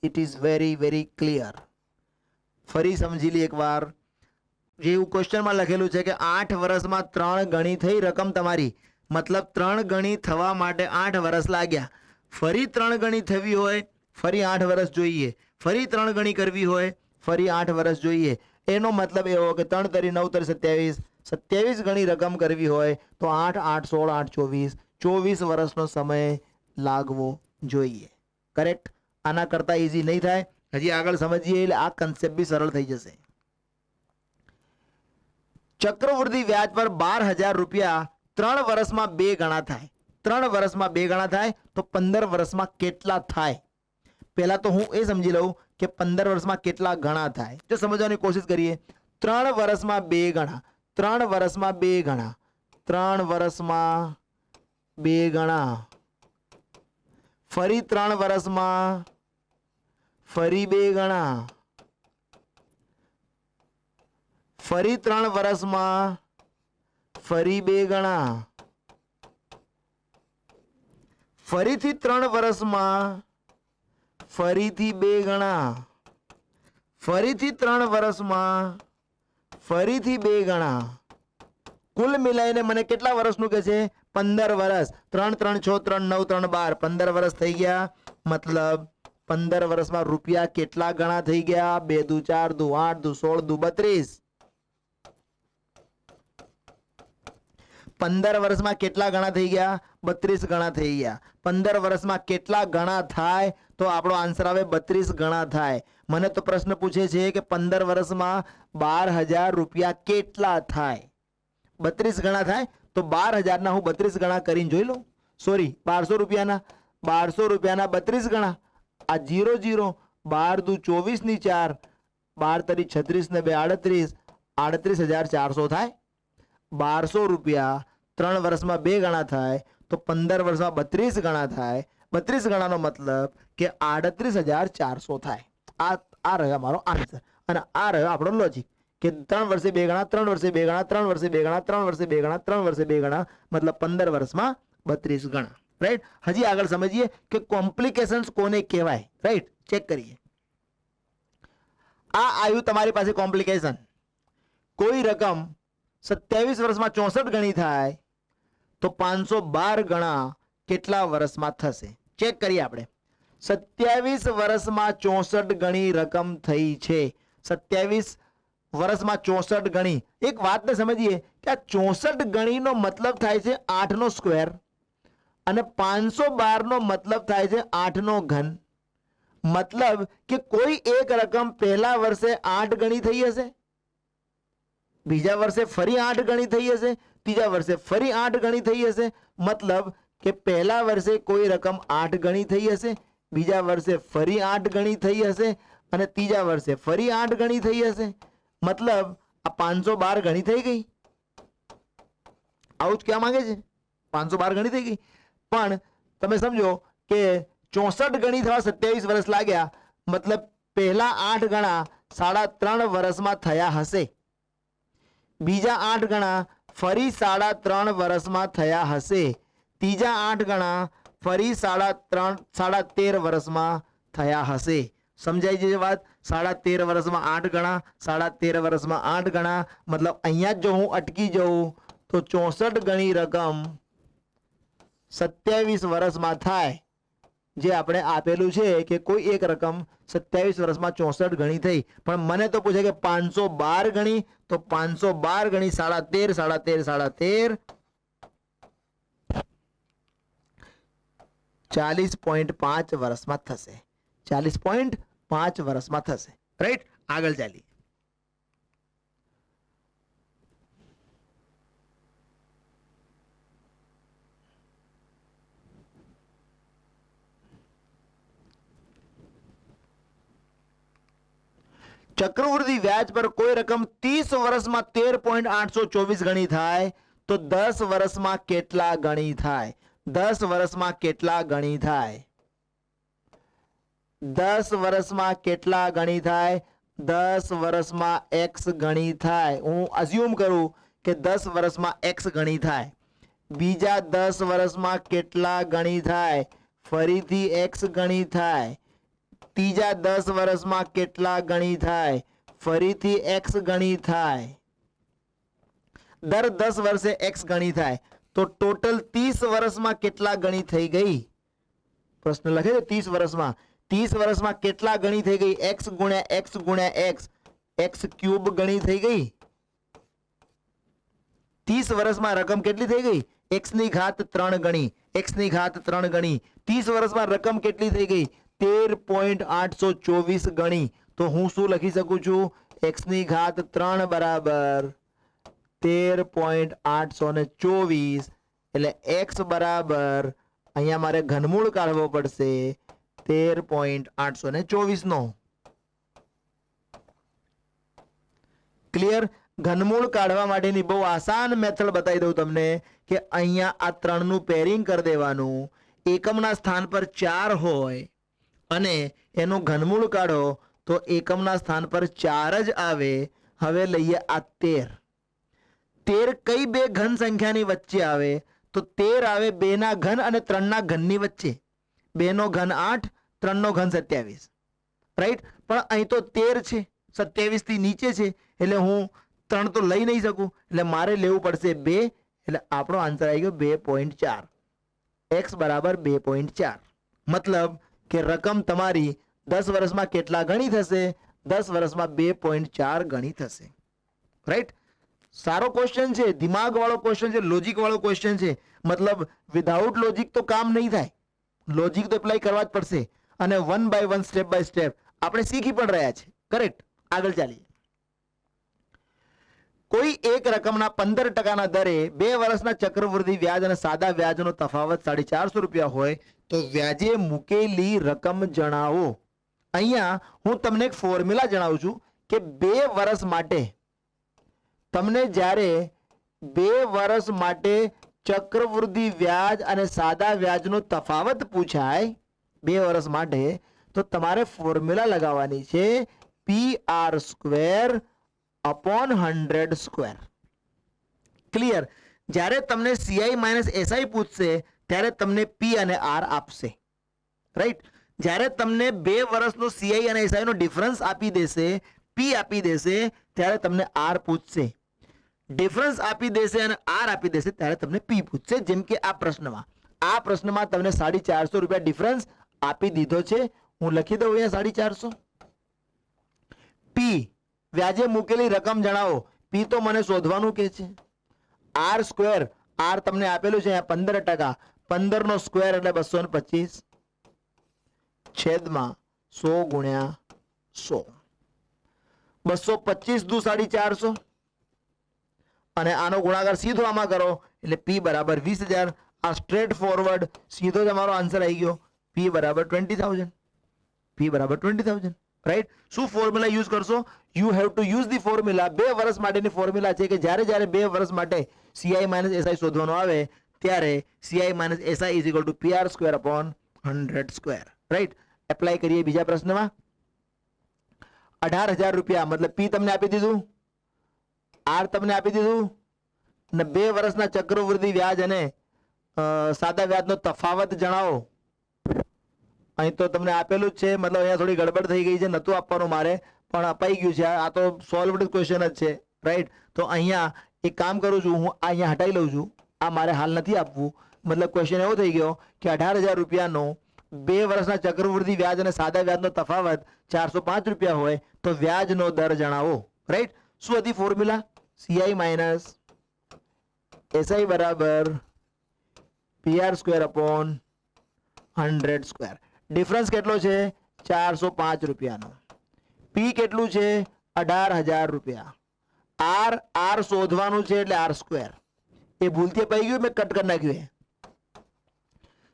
It is very very clear. ફરી સમજી લઈએ એકવાર. જેવું ક્વેશ્ચનમાં લખેલું છે કે 8 વર્ષમાં 3 ગણી થઈ રકમ તમારી, મતલબ 3 ગણી થવા માટે 8 વર્ષ લાગ્યા. ફરી 3 ગણી થવી હોય ફરી 8 વર્ષ જોઈએ. ફરી 3 ગણી કરવી હોય ફરી 8 વર્ષ જોઈએ. એનો મતલબ એવો કે 3 તરી 9 તરી 27, 27 ગણી રકમ કરવી હોય તો 8, 8, 16, 8, 24, 24 વર્ષનો સમય લાગવો જોઈએ. કરેક્ટ? આના કરતા ઇઝી નહીં થાય. હજી આગળ સમજીએ એટલે આ કન્સેપ્ટ બી સરળ થઈ જશે. ચક્રવૃદ્ધિ વ્યાજ પર 12,000 રૂપિયા 3 વર્ષમાં 2 ગણા થાય. 3 વર્ષમાં 2 ગણા થાય તો 15 વર્ષમાં કેટલા થાય? પહેલા તો હું એ સમજી લઉં કે 15 વર્ષમાં કેટલા ગણા થાય. જો સમજવાની કોશિશ કરીએ. 3 વર્ષમાં 2 ગણા, 3 વર્ષમાં 2 ગણા, 3 વર્ષમાં 2 ગણા, ફરી 3 વર્ષમાં ફરી 2 ગણા, ફરી 3 વર્ષમાં ફરી 2 ગણા, ફરીથી 3 વર્ષમાં ફરીથી 2 ગણા, ફરીથી 3 વર્ષમાં ફરીથી 2 ગણા. કુલ મિલાઈને મને કેટલા વર્ષનું કહે છે? 15 વર્ષ. 3, 3, 6, 3, 9, 3, 12, 15 વર્ષ થઈ ગયા. મતલબ 15 વર્ષમાં રૂપિયા કેટલા ગણા થઈ ગયા? 2 દુ 4 દુ 8 દુ 16 દુ 32. 15 વર્ષમાં કેટલા ગણા થઈ ગયા? 32 ગણા થઈ ગયા. 15 વર્ષમાં કેટલા ગણા થાય? તો આપણો આન્સર આવે 32 ગણા થાય. મને તો પ્રશ્ન પૂછે છે કે 15 વર્ષમાં 12,000 રૂપિયા કેટલા થાય? 32 ગણા થાય તો 12,000 ના હું 32 ગણા કરીને જોઈ લઉં. સોરી, 1200 રૂપિયાના 32 ગણા. આ 0 0, 12 દુ 24 ની 4, 12 તરી 36 ને 2 38, 38,400 થાય. 1200 રૂપિયા 3 વર્ષમાં 2 ગણા થાય તો 15 વર્ષમાં 32 ગણા થાય. 32 ગણાનો મતલબ કે 38,400 થાય. આ રહ્યો અમારો આન્સર અને આ રહ્યો આપણો લોજિક કે 3 વર્ષે 2 ગણા, 3 વર્ષે 2 ગણા, 3 વર્ષે 2 ગણા, 3 વર્ષે 2 ગણા, 3 વર્ષે 2 ગણા, મતલબ 15 વર્ષમાં 32 ગણા. રાઈટ. હજી આગળ સમજીએ કે કોમ્પ્લિકેશન્સ કોને કહેવાય. રાઈટ, ચેક કરીએ. આ આવ્યું તમારી પાસે કોમ્પ્લિકેશન. કોઈ રકમ 27 વર્ષમાં 64 ગણી થાય તો 512 ગણા કેટલા વર્ષમાં થશે? ચેક કરીએ આપણે. 27 વર્ષમાં 64 ગણી રકમ થઈ છે. 27 વર્ષમાં 64 ગણી. એક વાતને સમજીએ કે આ 64 ગણીનો મતલબ થાય છે 8 નો સ્ક્વેર અને 512 નો મતલબ થાય છે 8 નો ઘન. મતલબ કે કોઈ એક રકમ પહેલા વર્ષે 8 ગણી થઈ હશે, બીજા વર્ષે ફરી 8 ગણી થઈ હશે, ત્રીજા વર્ષે ફરી 8 ગણી થઈ હશે. મતલબ કે પહેલા વર્ષે કોઈ રકમ 8 ગણી થઈ હશે, બીજા વર્ષે ફરી 8 ગણી થઈ હશે અને ત્રીજા વર્ષે ફરી 8 ગણી થઈ હશે. મતલબ આ 512 ગણી થઈ ગઈ. આવું જ કહેવા માંગે છે, 512 ગણી થઈ ગઈ. પણ તમે સમજો કે 64 ગણી થવા 27 વર્ષ લાગ્યા, મતલબ પહેલા 8 ગણા 3.5 વર્ષમાં થયા હશે, બીજા 8 ગણા ફરી 3.5 વર્ષમાં થયા હશે, ત્રીજા 8 ગણા ફરી 13.5 વર્ષમાં થયા હશે. સમજાઈ જશે વાત? 13.5 વર્ષમાં 8 ગણા, 13.5 વર્ષમાં 8 ગણા, મતલબ અહીંયા જ જો હું અટકી જાઉં તો 64 ગણી રકમ 27 વર્ષમાં થાય. જે આપણે આપેલું છે કે કોઈ એક રકમ 27 વર્ષમાં 64 ગણી થઈ, પણ મને તો પૂછે કે 512 ગણી, તો 512 ગણી 13.5 40.5 વર્ષમાં થશે. 40.5 વર્ષમાં થશે. રાઈટ, આગળ ચાલીએ. ચક્રવૃદ્ધિ વ્યાજ પર કોઈ રકમ 30 વર્ષમાં 13.824 ગણી થાય તો 10 વર્ષમાં કેટલા ગણી થાય? 10 વર્ષમાં કેટલા ગણી થાય? 10 વર્ષમાં કેટલા ગણી થાય? 10 વર્ષમાં x ગણી થાય. હું અઝ્યુમ કરું કે 10 વર્ષમાં x ગણી થાય. બીજા 10 વર્ષમાં કેટલા ગણી થાય? ફરીથી x ગણી થાય. ત્રીજા 10 વર્ષમાં કેટલા ગણી થાય? ફરીથી x ગણી થાય. દર 10 વર્ષે x ગણી થાય તો ટોટલ 30 વર્ષમાં કેટલા ગણી થઈ ગઈ? પ્રશ્ન લખે છે 30 વર્ષમાં. 30 વર્ષમાં કેટલા ગણી થઈ ગઈ? x ગુણ્યા x ગુણ્યા x, x ક્યુબ ગણી થઈ ગઈ. 30 વર્ષમાં રકમ કેટલી થઈ ગઈ? x ની ઘાત 3 ગણી, x ની ઘાત 3 ગણી. 30 વર્ષમાં રકમ કેટલી થઈ ગઈ? 13.824 ગણી. તો હું શું લખી શકું છું? x ની ઘાત 3 બરાબર 13.824 એટલે x બરાબર અહીંયા મારે ઘનમૂળ કાઢવો પડશે 13.824 નો. ક્લિયર? ઘનમૂળ કાઢવા માટેની બહુ આસાન મેથડ બતાવી દઉં તમને કે અહીંયા આ 3 નું પેરિંગ કરી દેવાનું. એકમના સ્થાન પર 4 હોય અને એનું ઘનમૂળ કાઢો તો એકમના સ્થાન પર 4 જ આવે. હવે લઈએ આ 13. 13 કઈ બે ઘન સંખ્યાની વચ્ચે આવે? તો 13 આવે 2 ના ઘન અને 3 ના ઘનની વચ્ચે. 2 નો ઘન 8, 3 નો ઘન 27. રાઈટ? પણ અહીં તો 13 છે, 27 થી નીચે છે, એટલે હું 3 તો લઈ નહીં શકું, એટલે મારે લેવું પડશે 2. એટલે આપણો આન્સર આવી ગયો 2.4. x બરાબર 2.4. મતલબ કે રકમ તમારી 10 વર્ષમાં કેટલા ગણી થશે? 10 વર્ષમાં 2.4 ગણી થશે. રાઈટ? સારો ક્વેશ્ચન છે, દિમાગ વાળો ક્વેશ્ચન છે, લોજિક વાળો ક્વેશ્ચન છે. મતલબ વિધાઉટ લોજિક તો કામ નહીં થાય, લોજિક તો એપ્લાય કરવા જ પડશે. અને 1 by 1 સ્ટેપ બાય સ્ટેપ આપણે શીખી પણ રહ્યા છે. કરેક્ટ? આગળ ચાલીએ. કોઈ એક રકમના 15% દરે 2 વર્ષના ચક્રવૃદ્ધિ વ્યાજ અને સાદા વ્યાજનો તફાવત 450 રૂપિયા હોય તો વ્યાજે મૂકેલી રકમ જણાવો. અહીંયા હું તમને એક ફોર્મ્યુલા જણાવું છું કે 2 વર્ષ માટે તમને જ્યારે 2 વર્ષ માટે ચક્રવૃદ્ધિ વ્યાજ અને સાદા વ્યાજનો તફાવત પૂછાય 2 વર્ષ માટે, તો તમારે ફોર્મ્યુલા લગાવવાની છે PR² upon 100 સ્ક્વેર. ક્લિયર? જ્યારે તમને CI માઇનસ SI પૂછશે ત્યારે તમને P અને R આપશે, રાઈટ? જ્યારે તમને 2 વર્ષનો CI અને SI નો ડિફરન્સ આપી દેશે, P આપી દેશે, ત્યારે તમને R પૂછશે. ડિફરન્સ આપી દેશે અને R આપી દેશે ત્યારે તમને P પૂછશે. જેમ કે આ પ્રશ્નમાં તમને 450 રૂપિયા ડિફરન્સ આપી દીધો છે. હું લખી દઉં અહીંયા 450. P વ્યાજે મૂકેલી રકમ જણાવો. P તો મને શોધવાનું કે છે. R સ્ક્વેર, R તમને આપેલું છે અહીંયા 15%. 15 નો સ્ક્વેર એટલે 225 છેદમાં 100 ગુણ્યા 100. 225 દુ 450 અને આનો ગુણાકાર સીધો આમાં કરો એટલે P બરાબર 20,000. આ સ્ટ્રેટ ફોરવર્ડ સીધો જ અમારો આન્સર આવી ગયો. P બરાબર 20,000. P બરાબર 20,000, રાઈટ? શું ફોર્મ્યુલા યુઝ કરશો? You have to use the formula. 2 વર્ષ માટેની ફોર્મ્યુલા છે કે જ્યારે 2 વર્ષ માટે CI માઇનસ SI શોધવાનો આવે ત્યારે CI minus SI is equal two PR² upon 100 square, right? Apply કરીએ બીજા પ્રશ્નમાં. 18,000 રૂપિયા, મતલબ P તમને આપી દીધું, R તમને આપી દીધું, અને 2 વર્ષના ચક્રવૃદ્ધિ વ્યાજ અને સાદા વ્યાજનો તફાવત જણાવો. અહીં તો તમને આપેલું જ છે, મતલબ અહીંયા થોડી ગડબડ થઈ ગઈ છે, નતું આપવાનું મારે પણ અપાઈ ગયું છે. આ તો સોલ્વડ ક્વેશ્ચન જ છે, રાઈટ? તો અહીંયા એક કામ કરું છું, હું અહીંયા હટાવી લઉં છું. આ મારે હાલ નથી આપવું. મતલબ ક્વેશ્ચન એવો થઈ ગયો કે 18,000 રૂપિયાનો 2 વર્ષના ચક્રવૃદ્ધિ વ્યાજ અને સાદા વ્યાજનો તફાવત 405 રૂપિયા હોય તો વ્યાજનો દર જણાવો, રાઈટ? શું હતી ફોર્મ્યુલા? CI માઇનસ SI બરાબર PR² upon 100 સ્ક્વેર. ડિફરન્સ કેટલો છે? 405 રૂપિયાનો. P કેટલું છે? 18,000 રૂપિયા. R શોધવાનું છે એટલે R². એ ભૂલથી પડી ગયું, મેં કટ કરી નાખ્યું.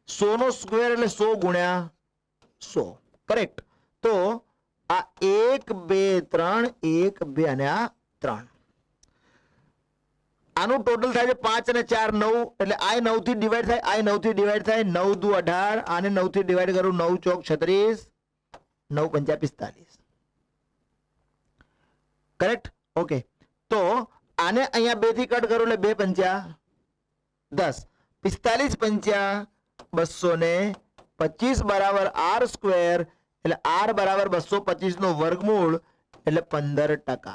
100 નો સ્ક્વેર એટલે 100 ગુણ્યા 100, કરેક્ટ? તો આ 1 2 3 1 2 અને આ 3, આનું ટોટલ થાય છે 5 અને 4 9, એટલે I 9 થી ડિવાઈડ થાય, I 9 થી ડિવાઈડ થાય. 9 દુ 18, આને 9 થી ડિવાઈડ કરું, 9 ચોક 36, 9 પંચા 45, કરેક્ટ? ઓકે. તો આને અહીંયા 2 થી કટ કરું એટલે 2 પંચા 10, 45 પંચા 225 બરાબર R² એટલે R બરાબર 225 નો વર્ગમૂળ એટલે 15%.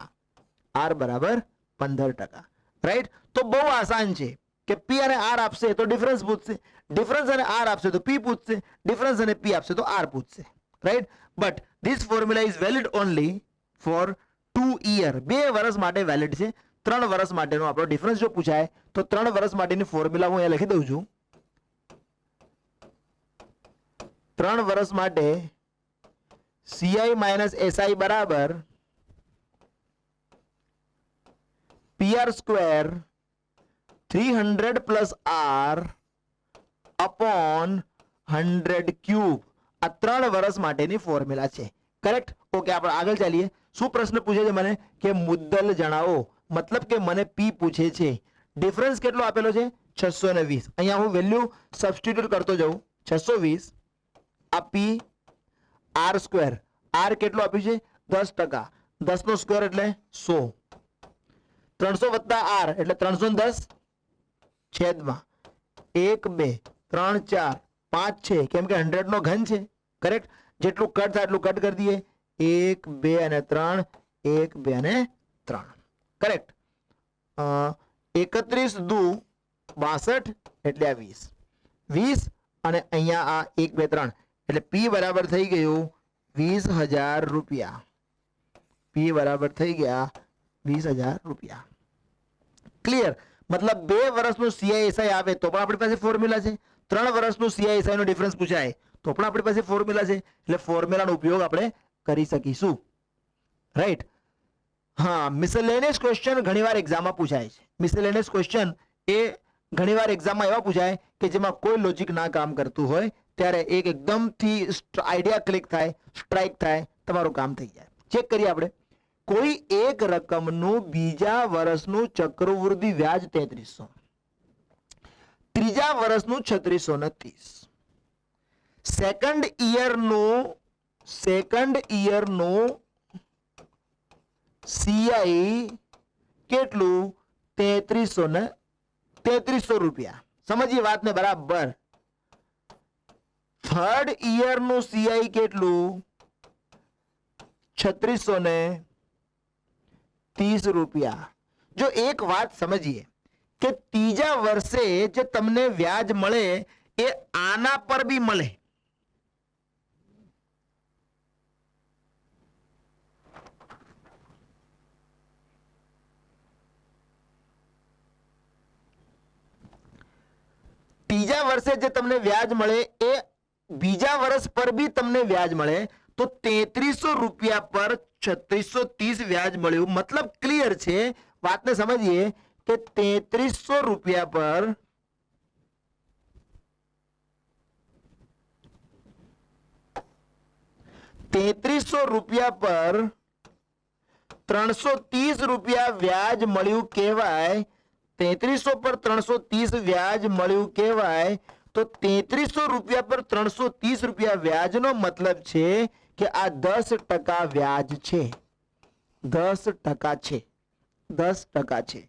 R બરાબર 15%, રાઈટ? તો બહુ આસાન છે કે P અને R આપશે તો ડિફરન્સ પૂછશે, ડિફરન્સ અને R આપશે તો P પૂછશે, ડિફરન્સ અને P આપશે તો R પૂછશે, right? But this formula is valid only for 2 year. 2 વર્ષ માટે વેલિડ છે. 3 વર્ષ માટેનો આપણો ડિફરન્સ જો પૂછાય તો 3 વર્ષ માટેની ફોર્મ્યુલા હું અહીંયા લખી દઉં છું. 3 વર્ષ માટે CI માઇનસ SI બરાબર PR² 300 plus R upon 100 cube. આ 3 વર્ષ માટેની ફોર્મ્યુલા છે, કરેક્ટ? ઓકે, આપણે આગળ ચાલીએ. શું પ્રશ્ન પૂછે છે મને કે મુદ્દલ જણાવો, મતલબ કે મને P પૂછે છે. ડિફરન્સ કેટલો આપેલો છે? 620. અહીંયા હું વેલ્યુ સબસ્ટિટ્યુટ કરતો જાઉં. 620 આ P, R², R કેટલો આપ્યું છે? 10%. 10 નો સ્ક્વેર એટલે 100. 300 વત્તા R એટલે 310 છેદમાં 1 2 3 4 5 6, કેમ કે 100 નો ઘન છે, કરેક્ટ? જેટલું કટ થાય એટલું કટ કરી દઈએ. 1 2 અને 3, 1 2 અને 3, કરેક્ટ? 31 દુ 62 એટલે 20, 20 અને અહીંયા આ 1 2 3 એટલે P બરાબર થઈ ગયું 20,000 રૂપિયા. P બરાબર થઈ ગયા 20,000 રૂપિયા. ક્લિયર? મતલબ 2 વર્ષનું CI SI આવે તો પણ આપણી પાસે ફોર્મ્યુલા છે. 3 વર્ષનું CI SI નો ડિફરન્સ પૂછાય તો પણ આપણી પાસે ફોર્મ્યુલા છે. એટલે ફોર્મ્યુલાનો ઉપયોગ આપણે કરી શકીશું, રાઈટ? હા, મિસલેનિયસ ક્વેશ્ચન ઘણીવાર એક્ઝામમાં પૂછાય છે. મિસલેનિયસ ક્વેશ્ચન એ ઘણીવાર એક્ઝામમાં એવા પૂછાય કે જેમાં કોઈ લોજિક ના કામ કરતું હોય ત્યારે એક એકદમથી આઈડિયા ક્લિક થાય, સ્ટ્રાઇક થાય, તમારું કામ થઈ જાય. ચેક કરીએ આપણે. કોઈ એક રકમનું બીજા વર્ષનું ચક્રવૃદ્ધિ વ્યાજ 3300, ત્રીજા વર્ષનું 3630, સેકન્ડ ઈયરનું CI કેટલું? 3300 રૂપિયા. સમજીએ વાતને બરાબર. થર્ડ ઈયરનું CI કેટલું? 3630 રૂપિયા. જો એક વાત સમજીએ કે ત્રીજા વર્ષે જે તમને વ્યાજ મળે એ આના પર બી મળે. ત્રીજા વર્ષે જે તમને વ્યાજ મળે એ બીજા વર્ષ પર બી તમને વ્યાજ મળે. તો 3300 રૂપિયા પર 3630 વ્યાજ મળ્યું. મતલબ ક્લિયર છે. વાતને સમજીએ કે 3300 રૂપિયા પર 330 રૂપિયા વ્યાજ મળ્યું કહેવાય. 3300 પર 330 વ્યાજ મળ્યું કહેવાય. તો 3300 રૂપિયા પર 330 રૂપિયા વ્યાજનો મતલબ છે કે આ 10% વ્યાજ છે. 10% છે. 10% છે.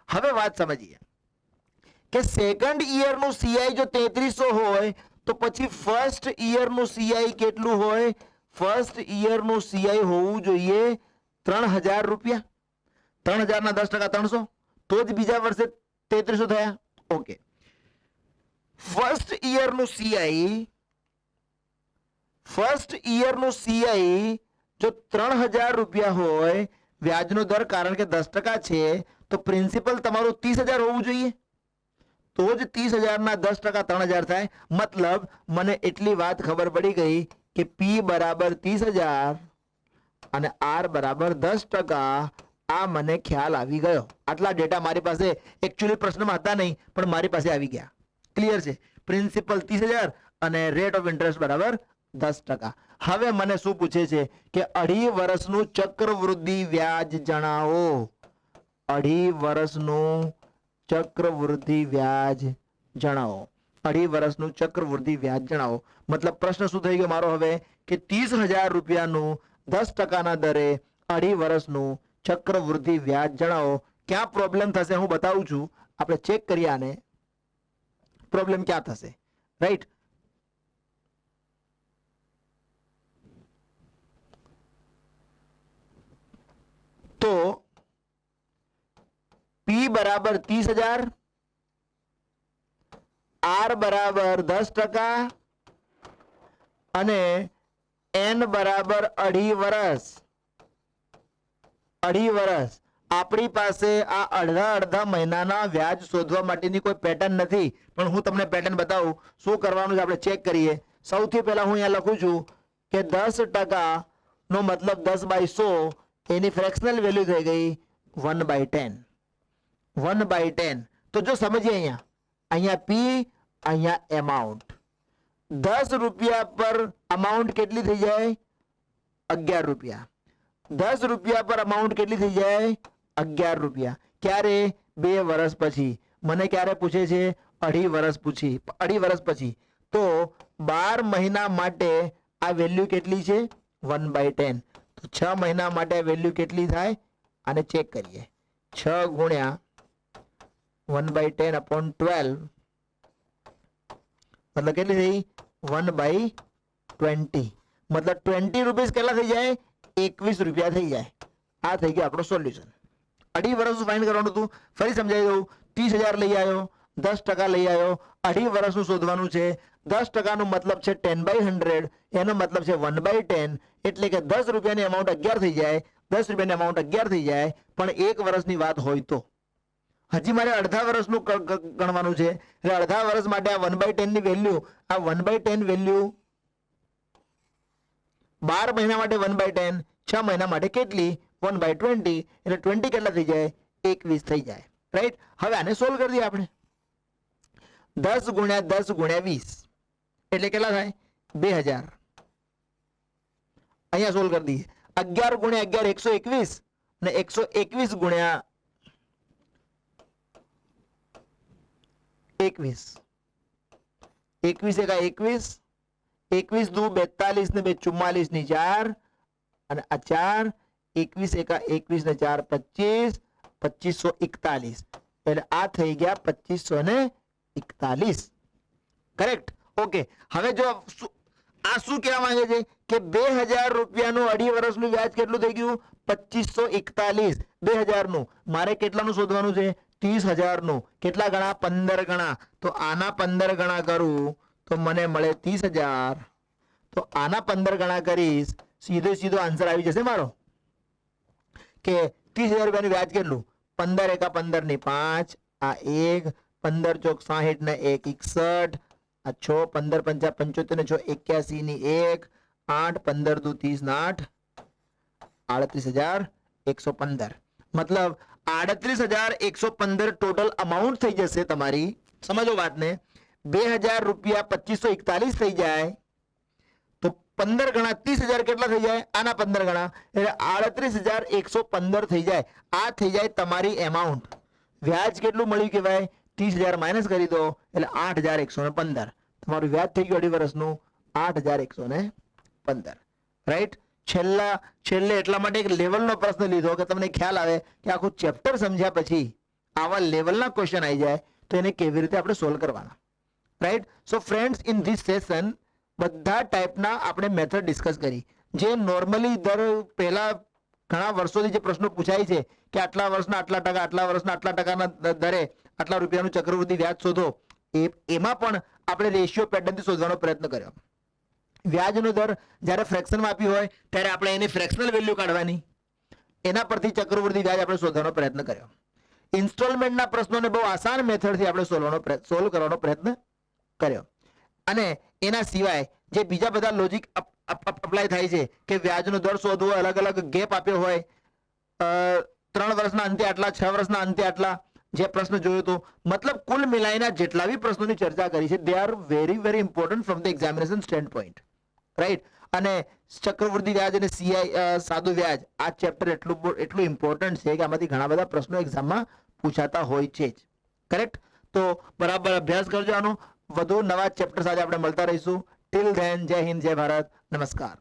હવે વાત સમજીએ કે સેકન્ડ ઈયરનું CI જો 3300 હોય તો પછી ફર્સ્ટ ઈયરનું CI કેટલું હોય? ફર્સ્ટ ઈયરનું CI હોવું જોઈએ 3000 રૂપિયા. 3000 ના 10% 300, તો જ બીજા વર્ષે 3300 થયા. ઓકે, ફર્સ્ટ ઈયરનું CI જો 3000 રૂપિયા હોય, વ્યાજનો દર કારણ કે 10% છે, તો પ્રિન્સિપલ તમારું 30000 હોવું જોઈએ. તો જ 30000 ના 10% 3000 થાય. મતલબ મને એટલી વાત ખબર પડી ગઈ કે P બરાબર 30000 અને R બરાબર 10%. આ મને ખ્યાલ આવી ગયો. આટલા ડેટા મારી પાસે એકચ્યુઅલી પ્રશ્નમાં હતા નહીં, પણ મારી પાસે આવી ગયા. ક્લિયર છે? પ્રિન્સિપલ 30000 અને રેટ ઓફ ઇન્ટરેસ્ટ બરાબર 10%. હવે મને શું પૂછે છે કે અઢી વર્ષનું ચક્રવૃદ્ધિ વ્યાજ જણાવો. અઢી વર્ષનું ચક્રવૃદ્ધિ વ્યાજ જણાવો. અઢી વર્ષનું ચક્રવૃદ્ધિ વ્યાજ જણાવો. મતલબ પ્રશ્ન શું થઈ ગયો મારો હવે કે 30000 રૂપિયાનું 10%ના દરે અઢી વર્ષનું ચક્રવૃદ્ધિ વ્યાજ જણાવો. ક્યાં પ્રોબ્લેમ થશે હું બતાવું છું. આપણે ચેક કરીએ આને. પ્રોબ્લેમ ક્યાં થશે? રાઈટ. તો P બરાબર 30000, R બરાબર 10% અને N બરાબર અઢી વર્ષ. અઢી વર્ષ. આપણી પાસે આ અડધા મહિનાના વ્યાજ શોધવા માટેની કોઈ પેટર્ન નથી, પણ હું તમને પેટર્ન બતાવું. શું કરવાનું છે આપણે ચેક કરીએ. સૌથી પહેલા હું અહીંયા લખું છું કે 10% નો મતલબ 10/100. એની ફ્રેક્શનલ વેલ્યુ થઈ ગઈ 1/10. 1/10. તો જો સમજીએ અહીંયા P, અહીંયા એમાઉન્ટ. 10 રૂપિયા પર અમાઉન્ટ કેટલી થઈ જાય? 11 રૂપિયા. 10 રૂપિયા પર અમાઉન્ટ કેટલી થઈ જાય? 11 રૂપિયા. ક્યારે? 2 વર્ષ પછી. મને ક્યારે પૂછે છે? અઢી વર્ષ પછી. તો 12 મહિના માટે આ વેલ્યુ કેટલી છે? 1/10. તો 6 મહિના માટે વેલ્યુ કેટલી થાય? આને ચેક કરીએ. 6 ગુણ્યા 1/10/12 મતલબ કેટલી થઈ? 1/20. મતલબ 20 રૂપીસ કેટલા થઈ જાય? 21 રૂપિયા થઈ જાય. આ થઈ ગયો આપણો સોલ્યુશન. અઢી વર્ષ ફાઇન્ડ કરવાનું હતું. ફરી સમજાવી દઉં. 30000 લઈ આવ્યો, 10% લઈ આવ્યો. અઢી વર્ષનું શોધવાનું છે. 10% નો મતલબ છે 10/100. એનો મતલબ છે 1/10. એટલે કે 10 રૂપિયાની અમાઉન્ટ 11 થઈ જાય. 10 રૂપિયાની અમાઉન્ટ 11 થઈ જાય. પણ એક વર્ષની વાત હોય તો હજી મારે અડધા વર્ષનું ગણવાનું છે. એટલે અડધા વર્ષ માટે આ 1/10 ની વેલ્યુ, આ 1/10 વેલ્યુ 12 મહિના માટે 1/10, 6 મહિના માટે કેટલી? 1/20. એટલે 20 કેટલા થઈ જાય? 21 થઈ જાય. રાઈટ. હવે આને સોલ્વ કરી દઈએ આપણે. 10 ગુણ્યા 10 ગુણ્યા 20 એટલે કેટલા થાય? 2000. અહીંયા સોલ્વ કરી દઈએ. 11 ગુણ્યા 11 121 ને 121 ગુણ્યા 21 21 એકા 21 21 દુ 42 ને 2 44 ની 4 અને આ 4 21 એકા 21 ને 4 25 2541 એટલે આ થઈ ગયા 2541 કરેક્ટ. ઓકે, હવે જો આ શું કહેવા માંગે છે કે 2000 રૂપિયાનું અઢી વર્ષનું વ્યાજ કેટલું થઈ ગયું 2541. 2000 નું મારે કેટલાનું શોધવાનું છે 30000 નું. કેટલા ગણા 15 ગણા. તો આના 15 ગણા કરું તો મને મળે 30000. તો આના 15 ગણા કરીશ સીધો આન્સર આવી જશે મારો કે 30000 રૂપિયાનું વ્યાજ કેટલું 15 એકા 15 ની 5 આ 1 15 ચોક 60 ને 1 61 આ 6 15 પંચા 75 ને 6 81 ની 1 8 15 દુ 30 ને 8 38115. મતલબ 38115 ટોટલ અમાઉન્ટ થઈ જશે તમારી. સમજો વાતને. 2000 રૂપિયા 2541 થઈ જાય તો 15 ગણા 30000 કેટલા થઈ જાય આના 15 ગણા એટલે 38115 થઈ જાય. આ થઈ જાય તમારી એમાઉન્ટ. વ્યાજ કેટલું મળ્યું કહેવાય 30000 માઇનસ કરી દો એટલે 8115. તમારું વ્યાજ થઈ ગયું અઢી વર્ષનું 8115. રાઈટ. છેલ્લે એટલા માટે એક લેવલનો પ્રશ્ન લીધો કે તમને ખ્યાલ આવે કે આખું ચેપ્ટર સમજ્યા પછી આવા લેવલના ક્વેશ્ચન આવી જાય તો એને કેવી રીતે આપણે સોલ્વ કરવાના. Right. So friends, in this session બધા ટાઈપના આપણે મેથડ ડિસ્કસ કરી. જે નોર્મલી પહેલા ઘણા વર્ષોથી જે પ્રશ્નો પૂછાય છે કે આટલા વર્ષના આટલા ટકા, આટલા વર્ષના આટલા ટકાના દરે આટલા રૂપિયાનું ચક્રવૃદ્ધિ વ્યાજ શોધો, એમાં પણ આપણે રેશિયો પેટર્નથી શોધવાનો પ્રયત્ન કર્યો. વ્યાજનો દર જ્યારે ફ્રેક્શનમાં આપ્યું હોય ત્યારે આપણે એની ફ્રેક્શનલ વેલ્યુ કાઢવાની, એના પરથી ચક્રવૃદ્ધિ વ્યાજ આપણે શોધવાનો પ્રયત્ન કર્યો. ઇન્સ્ટોલમેન્ટના પ્રશ્નોને બહુ આસાન મેથડથી આપણે સોલ્વ કરવાનો પ્રયત્ન કર્યો. અને એના સિવાય જે બીજા બધા લોજિક અપ્લાય થાય છે કે વ્યાજનો દર શોધવો, અલગ અલગ ગેપ આપ્યો હોય, 3 વર્ષના અંતે આટલા, 6 વર્ષના અંતે આટલા, જે પ્રશ્ન જોયો હતો, મતલબ કુલ મિલાઈને જેટલા બી પ્રશ્નોની ચર્ચા કરી છે they are very very important from the examination stand point. Right. અને ચક્રવૃદ્ધિ વ્યાજ અને સીઆઈ સાદું વ્યાજ આ ચેપ્ટર એટલું ઇમ્પોર્ટન્ટ છે કે આમાંથી ઘણા બધા પ્રશ્નો એક્ઝામમાં પૂછાતા હોય છે જ. કરેક્ટ. તો બરાબર અભ્યાસ કરજો આનો. વધુ નવા ચેપ્ટર સાથે આપણે મળતા રહીશું. ટિલ ધેન, જય હિન્દ, જય ભારત, નમસ્કાર.